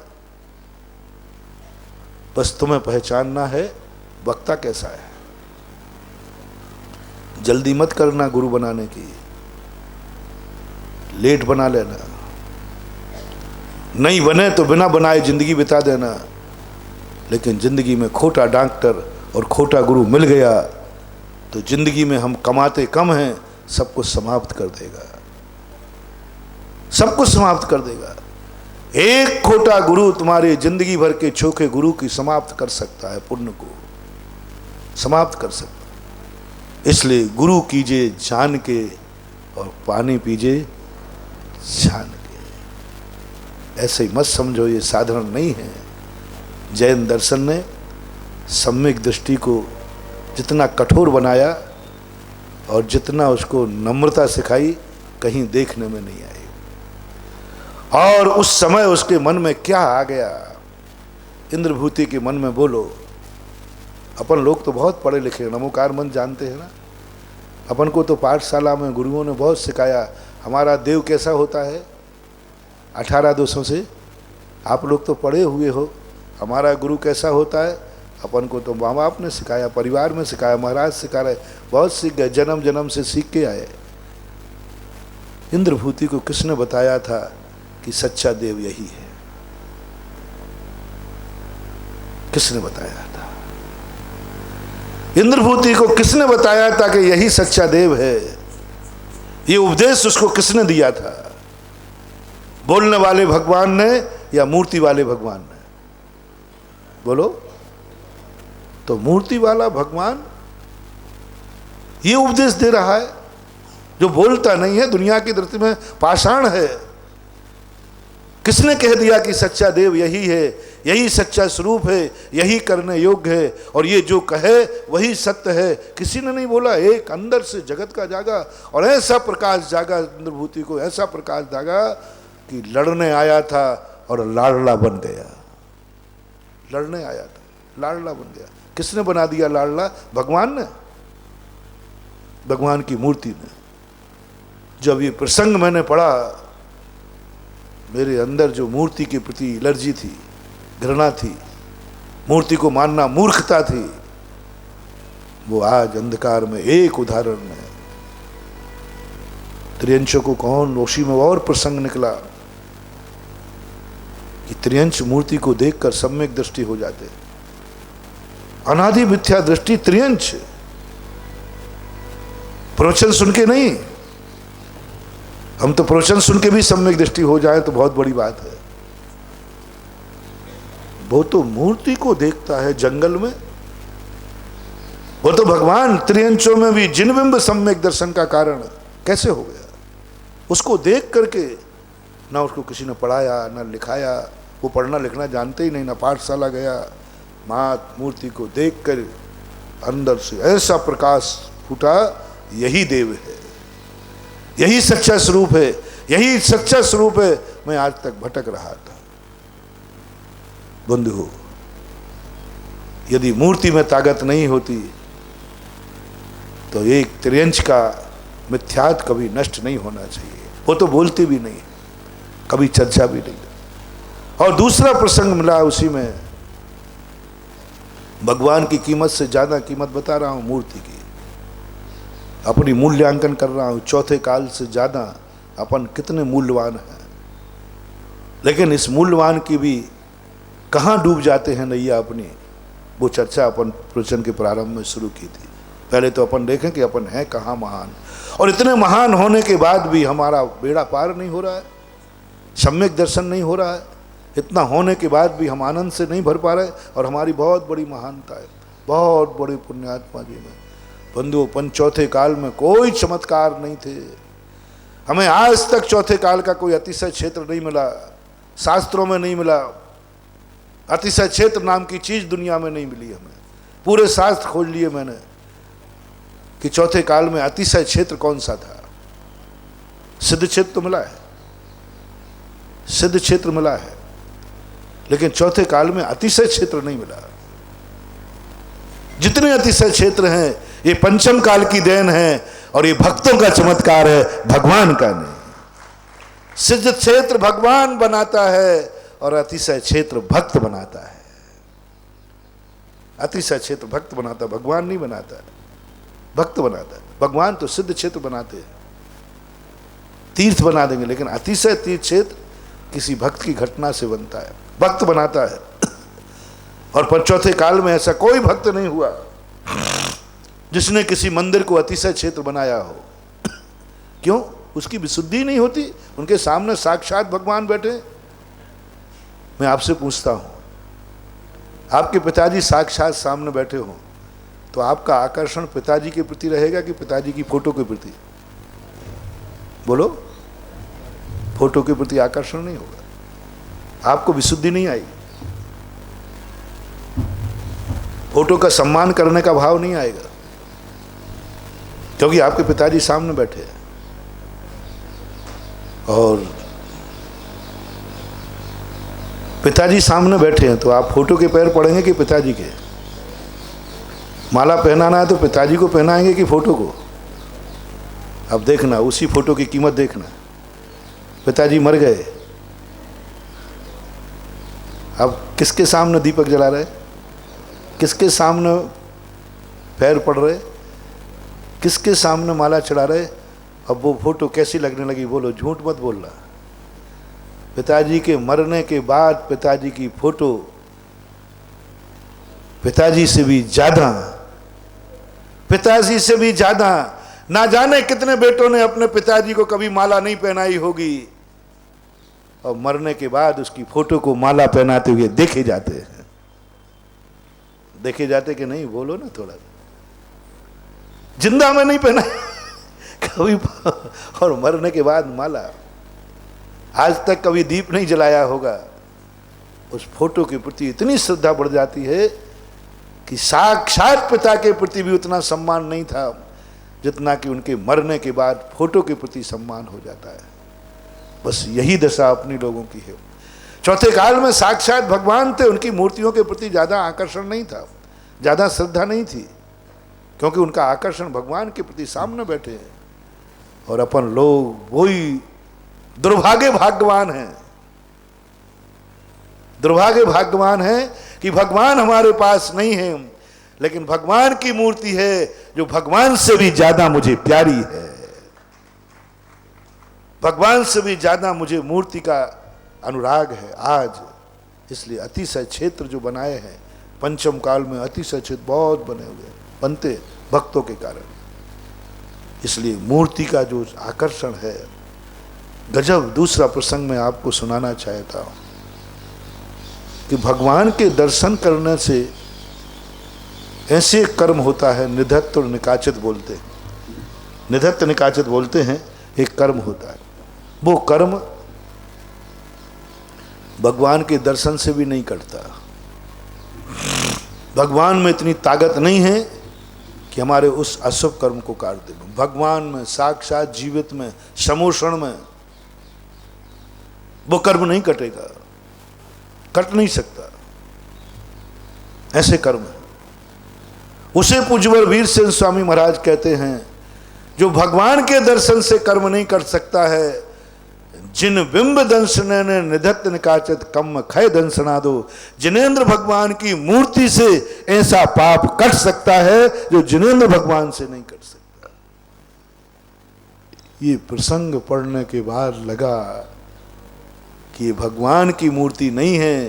बस तुम्हें पहचानना है वक्ता कैसा है। जल्दी मत करना गुरु बनाने की, लेट बना लेना। नहीं बने तो बिना बनाए जिंदगी बिता देना। लेकिन जिंदगी में खोटा डॉक्टर और खोटा गुरु मिल गया तो जिंदगी में हम कमाते कम हैं, सब कुछ समाप्त कर देगा, सब कुछ समाप्त कर देगा। एक खोटा गुरु तुम्हारे जिंदगी भर के चोखे गुरु की समाप्त कर सकता है, पुण्य को समाप्त कर सकता है। इसलिए गुरु कीजिए जान के और पानी पीजिए जान के। ऐसे ही मत समझो ये साधारण नहीं है। जैन दर्शन ने सम्यक दृष्टि को जितना कठोर बनाया और जितना उसको नम्रता सिखाई, कहीं देखने में नहीं आई। और उस समय उसके मन में क्या आ गया, इंद्रभूति के मन में। बोलो, अपन लोग तो बहुत पढ़े लिखे, नमोकार मंत्र जानते हैं ना। अपन को तो पाठशाला में गुरुओं ने बहुत सिखाया हमारा देव कैसा होता है 18 दोषों से। आप लोग तो पढ़े हुए हो, हमारा गुरु कैसा होता है अपन को तो माँ बाप ने सिखाया, परिवार में सिखाया, महाराज सिखा रहे, बहुत सीख गए, जन्म जन्म से सीख के आए। इंद्रभूति को किसने बताया था कि सच्चा देव यही है? किसने बताया था? इंद्रभूति को किसने बताया था कि यही सच्चा देव है? ये उपदेश उसको किसने दिया था? बोलने वाले भगवान ने या मूर्ति वाले भगवान ने? बोलो। तो मूर्ति वाला भगवान ये उपदेश दे रहा है, जो बोलता नहीं है, दुनिया की दृष्टि में पाषाण है। किसने कह दिया कि सच्चा देव यही है, यही सच्चा स्वरूप है, यही करने योग्य है और ये जो कहे वही सत्य है? किसी ने नहीं बोला। एक अंदर से जगत का जागा और ऐसा प्रकाश जागा इंद्रभूति को, ऐसा प्रकाश जागा कि लड़ने आया था और लाडला बन गया। लड़ने आया था, लाडला बन गया। किसने बना दिया लाडला? भगवान ने, भगवान की मूर्ति ने। जब ये प्रसंग मैंने पढ़ा, मेरे अंदर जो मूर्ति के प्रति एलर्जी थी, घृणा थी, मूर्ति को मानना मूर्खता थी, वो आज अंधकार में एक उदाहरण है। त्रियंचों को कौन रोशी में और प्रसंग निकला कि त्रियंच मूर्ति को देखकर सम्यक दृष्टि हो जाते। अनादि मिथ्या दृष्टि त्रियंच, प्रवचन सुन के नहीं। हम तो प्रवचन सुन के भी सम्यक दृष्टि हो जाए तो बहुत बड़ी बात है। वो तो मूर्ति को देखता है जंगल में। वो तो भगवान त्रियंचों में भी जिनबिंब सम्यक दर्शन का कारण कैसे हो गया? उसको देख करके ना उसको किसी ने पढ़ाया ना लिखाया, वो पढ़ना लिखना जानते ही नहीं, ना पाठशाला गया। मात मूर्ति को देखकर अंदर से ऐसा प्रकाश फूटा, यही देव है, यही सच्चा स्वरूप है, यही सच्चा स्वरूप है। मैं आज तक भटक रहा था। बंधु, यदि मूर्ति में ताकत नहीं होती तो एक त्रियंच का मिथ्यात्व कभी नष्ट नहीं होना चाहिए। वो तो बोलती भी नहीं, कभी चर्चा भी नहीं। और दूसरा प्रसंग मिला उसी में, भगवान की कीमत से ज्यादा कीमत बता रहा हूं मूर्ति की, अपनी मूल्यांकन कर रहा हूं। चौथे काल से ज्यादा अपन कितने मूल्यवान हैं, लेकिन इस मूल्यवान की भी कहाँ डूब जाते हैं नैया अपनी। वो चर्चा अपन प्रवचन के प्रारंभ में शुरू की थी। पहले तो अपन देखें कि अपन हैं कहाँ महान, और इतने महान होने के बाद भी हमारा बेड़ा पार नहीं हो रहा है, सम्यक दर्शन नहीं हो रहा है। इतना होने के बाद भी हम आनंद से नहीं भर पा रहे, और हमारी बहुत बड़ी महानता है, बहुत बड़ी पुण्यात्मा जी में। बंधु, अपन चौथे काल में कोई चमत्कार नहीं थे। हमें आज तक चौथे काल का कोई अतिशय क्षेत्र नहीं मिला, शास्त्रों में नहीं मिला। अतिशय क्षेत्र नाम की चीज दुनिया में नहीं मिली हमें। पूरे शास्त्र खोज लिए मैंने, कि चौथे काल में अतिशय क्षेत्र कौन सा था। सिद्ध क्षेत्र तो मिला है, सिद्ध क्षेत्र मिला है, लेकिन चौथे काल में अतिशय क्षेत्र नहीं मिला। जितने अतिशय क्षेत्र हैं ये पंचम काल की देन है और ये भक्तों का चमत्कार है, भगवान का नहीं। सिद्ध क्षेत्र भगवान बनाता है और अतिशय क्षेत्र भक्त बनाता है। अतिशय क्षेत्र भक्त बनाता है, भगवान नहीं बनाता है, भक्त बनाता है। भगवान तो सिद्ध क्षेत्र बनाते हैं, तीर्थ बना देंगे, लेकिन अतिशय तीर्थ क्षेत्र किसी भक्त की घटना से बनता है, भक्त बनाता है। और पर चौथे काल में ऐसा कोई भक्त नहीं हुआ जिसने किसी मंदिर को अतिशय क्षेत्र बनाया हो। क्यों? उसकी विशुद्धि नहीं होती। उनके सामने साक्षात भगवान बैठे। मैं आपसे पूछता हूं, आपके पिताजी साक्षात सामने बैठे हो तो आपका आकर्षण पिताजी के प्रति रहेगा कि पिताजी की फोटो के प्रति? बोलो, फोटो के प्रति आकर्षण नहीं होगा, आपको विशुद्धि नहीं आएगी, फोटो का सम्मान करने का भाव नहीं आएगा, क्योंकि आपके पिताजी सामने बैठे हैं। और पिताजी सामने बैठे हैं तो आप फोटो के पैर पड़ेंगे कि पिताजी के? माला पहनाना है तो पिताजी को पहनाएंगे कि फोटो को? अब देखना, उसी फोटो की कीमत देखना। पिताजी मर गए, अब किसके सामने दीपक जला रहे, किसके सामने पैर पड़ रहे, किसके सामने माला चढ़ा रहे? अब वो फोटो कैसी लगने लगी? बोलो, झूठ मत बोलना। पिताजी के मरने के बाद पिताजी की फोटो पिताजी से भी ज्यादा, पिताजी से भी ज्यादा, ना जाने कितने बेटों ने अपने पिताजी को कभी माला नहीं पहनाई होगी और मरने के बाद उसकी फोटो को माला पहनाते हुए देखे जाते हैं। देखे जाते कि नहीं? बोलो ना थोड़ा। जिंदा में नहीं पहना कभी, और मरने के बाद माला। आज तक कभी दीप नहीं जलाया होगा। उस फोटो के प्रति इतनी श्रद्धा बढ़ जाती है कि साक्षात पिता के प्रति भी उतना सम्मान नहीं था जितना कि उनके मरने के बाद फोटो के प्रति सम्मान हो जाता है। बस यही दशा अपनी लोगों की है। चौथे काल में साक्षात भगवान थे, उनकी मूर्तियों के प्रति ज़्यादा आकर्षण नहीं था, ज़्यादा श्रद्धा नहीं थी, क्योंकि उनका आकर्षण भगवान के प्रति सामने बैठे हैं। और अपन लोग वही दुर्भाग्य भाग्यवान हैं, दुर्भाग्य भाग्यवान है कि भगवान हमारे पास नहीं है, लेकिन भगवान की मूर्ति है जो भगवान से भी ज्यादा मुझे प्यारी है। भगवान से भी ज्यादा मुझे मूर्ति का अनुराग है आज। इसलिए अतिशय क्षेत्र जो बनाए हैं पंचम काल में, अतिशय क्षेत्र बहुत बने हुए बनते भक्तों के कारण। इसलिए मूर्ति का जो आकर्षण है गजब। दूसरा प्रसंग मैं आपको सुनाना चाहता हूं कि भगवान के दर्शन करने से ऐसे कर्म होता है, निधत्त और निकाचित बोलते हैं, निधत्त निकाचित बोलते हैं, एक कर्म होता है। वो कर्म भगवान के दर्शन से भी नहीं करता। भगवान में इतनी ताकत नहीं है कि हमारे उस अशुभ कर्म को काट दे। भगवान में साक्षात जीवित में समोषण में वो कर्म नहीं कटेगा, कट नहीं सकता। ऐसे कर्म है। उसे पूज्यवर वीर सेन स्वामी महाराज कहते हैं, जो भगवान के दर्शन से कर्म नहीं कर सकता है, जिन बिंब दंशने ने निधत्त निकाचित कम खय दंशना दो। जिनेंद्र भगवान की मूर्ति से ऐसा पाप कट सकता है जो जिनेंद्र भगवान से नहीं कट सकता। ये प्रसंग पढ़ने के बाद लगा कि ये भगवान की मूर्ति नहीं है,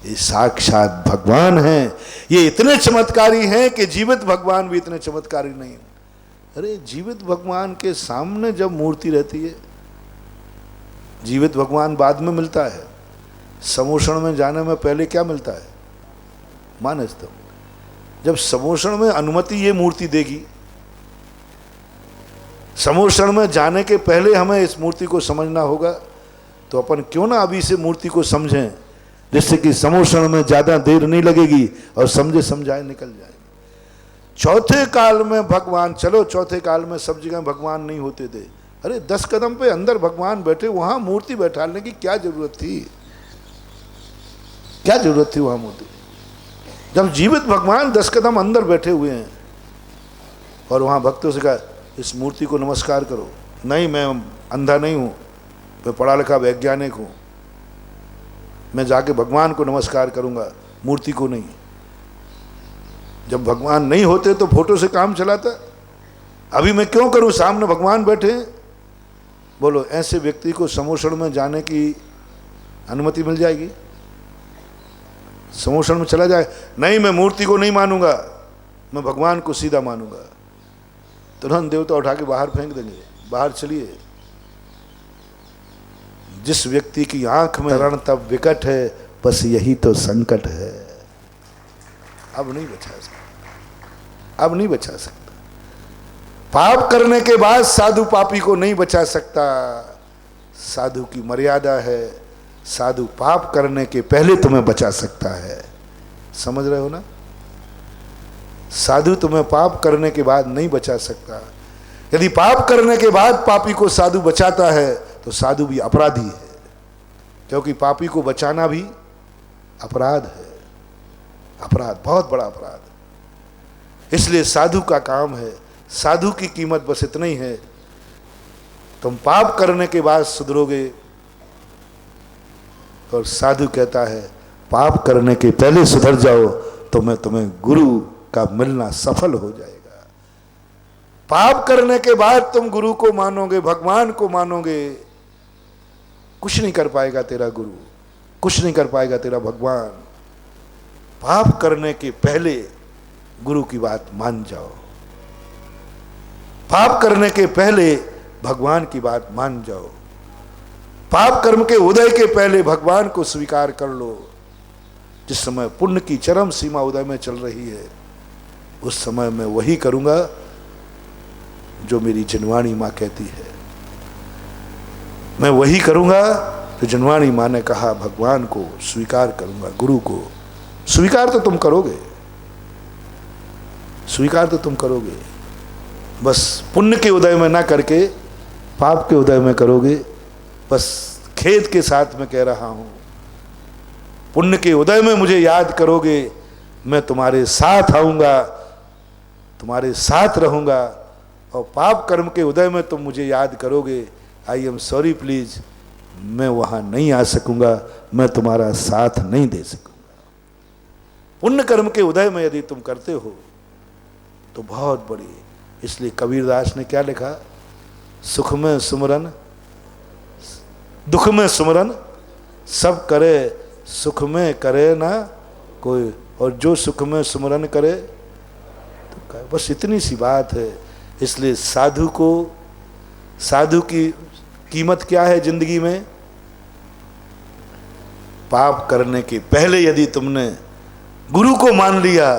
ये साक्षात भगवान है। ये इतने चमत्कारी हैं कि जीवित भगवान भी इतने चमत्कारी नहीं। अरे जीवित भगवान के सामने जब मूर्ति रहती है, जीवित भगवान बाद में मिलता है, समोषण में जाने में पहले क्या मिलता है? मानस। जब समोषण में अनुमति ये मूर्ति देगी, समोषण में जाने के पहले हमें इस मूर्ति को समझना होगा, तो अपन क्यों ना अभी से मूर्ति को समझें, जिससे कि समोषण में ज़्यादा देर नहीं लगेगी और समझे समझाए निकल जाए। चौथे काल में भगवान, चलो चौथे काल में सब जगह भगवान नहीं होते थे, अरे 10 कदम पे अंदर भगवान बैठे, वहां मूर्ति बैठाने की क्या जरूरत थी? क्या जरूरत थी वहां मूर्ति? जब जीवित भगवान 10 कदम अंदर बैठे हुए हैं और वहां भक्तों से कहा इस मूर्ति को नमस्कार करो, नहीं मैं अंधा नहीं हूं, मैं पढ़ा लिखा वैज्ञानिक हूं, मैं जाके भगवान को नमस्कार करूंगा, मूर्ति को नहीं। जब भगवान नहीं होते तो फोटो से काम चलाता, अभी मैं क्यों करूं? सामने भगवान बैठे। बोलो ऐसे व्यक्ति को समोषण में जाने की अनुमति मिल जाएगी? समोषण में चला जाए, नहीं मैं मूर्ति को नहीं मानूंगा, मैं भगवान को सीधा मानूंगा, तुरंत देवता उठा के बाहर फेंक देंगे, बाहर चलिए। जिस व्यक्ति की आंख में रण तब विकट है, बस यही तो संकट है। अब नहीं बचा सकता, अब नहीं बचा सकता। पाप करने के बाद साधु पापी को नहीं बचा सकता। साधु की मर्यादा है, साधु पाप करने के पहले तुम्हें बचा सकता है। समझ रहे हो ना? साधु तुम्हें पाप करने के बाद नहीं बचा सकता। यदि पाप करने के बाद पापी को साधु बचाता है तो साधु भी अपराधी है, क्योंकि पापी को बचाना भी अपराध है, अपराध, बहुत बड़ा अपराध। इसलिए साधु का काम है, साधु की कीमत बस इतना ही है, तुम पाप करने के बाद सुधरोगे। और साधु कहता है पाप करने के पहले सुधर जाओ तो मैं तुम्हें गुरु का मिलना सफल हो जाएगा। पाप करने के बाद तुम गुरु को मानोगे, भगवान को मानोगे, कुछ नहीं कर पाएगा तेरा गुरु, कुछ नहीं कर पाएगा तेरा भगवान। पाप करने के पहले गुरु की बात मान जाओ, पाप करने के पहले भगवान की बात मान जाओ, पाप कर्म के उदय के पहले भगवान को स्वीकार कर लो। जिस समय पुण्य की चरम सीमा उदय में चल रही है, उस समय मैं वही करूंगा जो मेरी जनवाणी माँ कहती है, मैं वही करूंगा जो जनवाणी माँ ने कहा, भगवान को स्वीकार करूंगा, गुरु को। स्वीकार तो तुम करोगे, स्वीकार तो तुम करोगे, बस पुण्य के उदय में ना करके पाप के उदय में करोगे। बस खेद के साथ मैं कह रहा हूं, पुण्य के उदय में मुझे याद करोगे, मैं तुम्हारे साथ आऊंगा, तुम्हारे साथ रहूंगा। और पाप कर्म के उदय में तुम मुझे याद करोगे, आई एम सॉरी प्लीज, मैं वहां नहीं आ सकूंगा, मैं तुम्हारा साथ नहीं दे सकूंगा। पुण्य कर्म के उदय में यदि तुम करते हो तो बहुत बड़ी। इसलिए कबीरदास ने क्या लिखा, सुख में सुमरन दुख में सुमरन सब करे, सुख में करे ना कोई, और जो सुख में सुमरन करे तो बस इतनी सी बात है। इसलिए साधु को, साधु की कीमत क्या है जिंदगी में? पाप करने के पहले यदि तुमने गुरु को मान लिया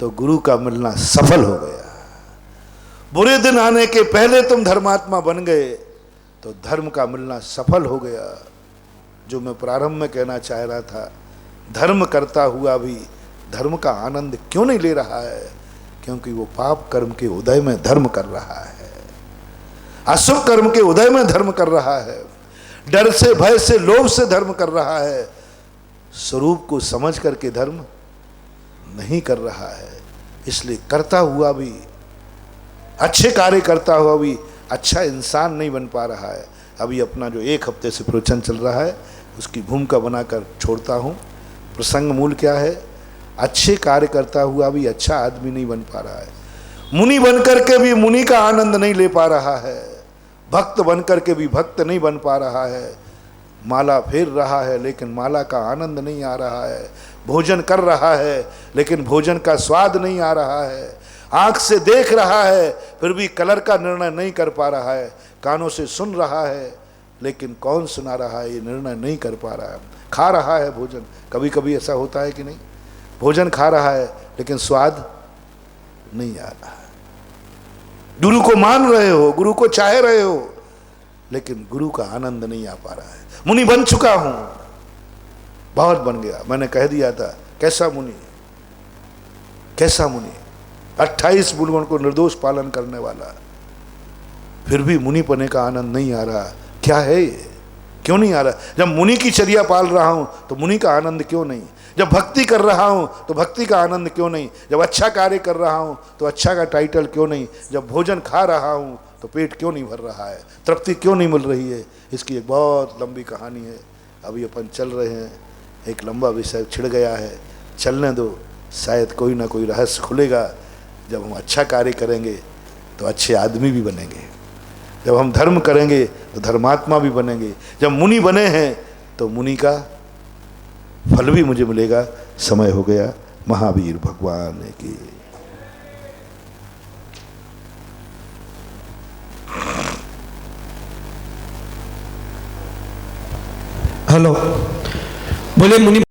तो गुरु का मिलना सफल हो गया। बुरे दिन आने के पहले तुम धर्मात्मा बन गए तो धर्म का मिलना सफल हो गया। जो मैं प्रारंभ में कहना चाह रहा था, धर्म करता हुआ भी धर्म का आनंद क्यों नहीं ले रहा है? क्योंकि वो पाप कर्म के उदय में धर्म कर रहा है, अशुभ कर्म के उदय में धर्म कर रहा है, डर से, भय से, लोभ से धर्म कर रहा है, स्वरूप को समझ करके धर्म नहीं कर रहा है। इसलिए करता हुआ भी, अच्छे कार्य करता हुआ भी अच्छा इंसान नहीं बन पा रहा है। अभी अपना जो 1 हफ्ते से प्रवचन चल रहा है उसकी भूमिका बनाकर छोड़ता हूँ। प्रसंग मूल क्या है? अच्छे कार्य करता हुआ भी अच्छा आदमी नहीं बन पा रहा है, मुनि बन करके भी मुनि का आनंद नहीं ले पा रहा है, भक्त बन करके भी भक्त नहीं बन पा रहा है, माला फेर रहा है लेकिन माला का आनंद नहीं आ रहा है, भोजन कर रहा है लेकिन भोजन का स्वाद नहीं आ रहा है, आंख से देख रहा है फिर भी कलर का निर्णय नहीं कर पा रहा है, कानों से सुन रहा है लेकिन कौन सुना रहा है ये निर्णय नहीं कर पा रहा है, खा रहा है भोजन, कभी कभी ऐसा होता है कि नहीं, भोजन खा रहा है लेकिन स्वाद नहीं आ रहा है। गुरु को मान रहे हो, गुरु को चाह रहे हो, लेकिन गुरु का आनंद नहीं आ पा रहा है। मुनि बन चुका हूं, बहुत बन गया, मैंने कह दिया था कैसा मुनि, कैसा मुनि, 28 बुलगुण को निर्दोष पालन करने वाला, फिर भी मुनि पने का आनंद नहीं आ रहा। क्या है ये, क्यों नहीं आ रहा? जब मुनि की चर्या पाल रहा हूं तो मुनि का आनंद क्यों नहीं? जब भक्ति कर रहा हूं तो भक्ति का आनंद क्यों नहीं? जब अच्छा कार्य कर रहा हूं तो अच्छा का टाइटल क्यों नहीं? जब भोजन खा रहा हूं तो पेट क्यों नहीं भर रहा है, तृप्ति क्यों नहीं मिल रही है? इसकी एक बहुत लंबी कहानी है। अभी अपन चल रहे हैं, एक लंबा विषय छिड़ गया है, चलने दो, शायद कोई ना कोई रहस्य खुलेगा। जब हम अच्छा कार्य करेंगे तो अच्छे आदमी भी बनेंगे, जब हम धर्म करेंगे तो धर्मात्मा भी बनेंगे। जब मुनि बने हैं तो मुनि का फल भी मुझे मिलेगा। समय हो गया। महावीर भगवान की। हेलो, बोले मुनि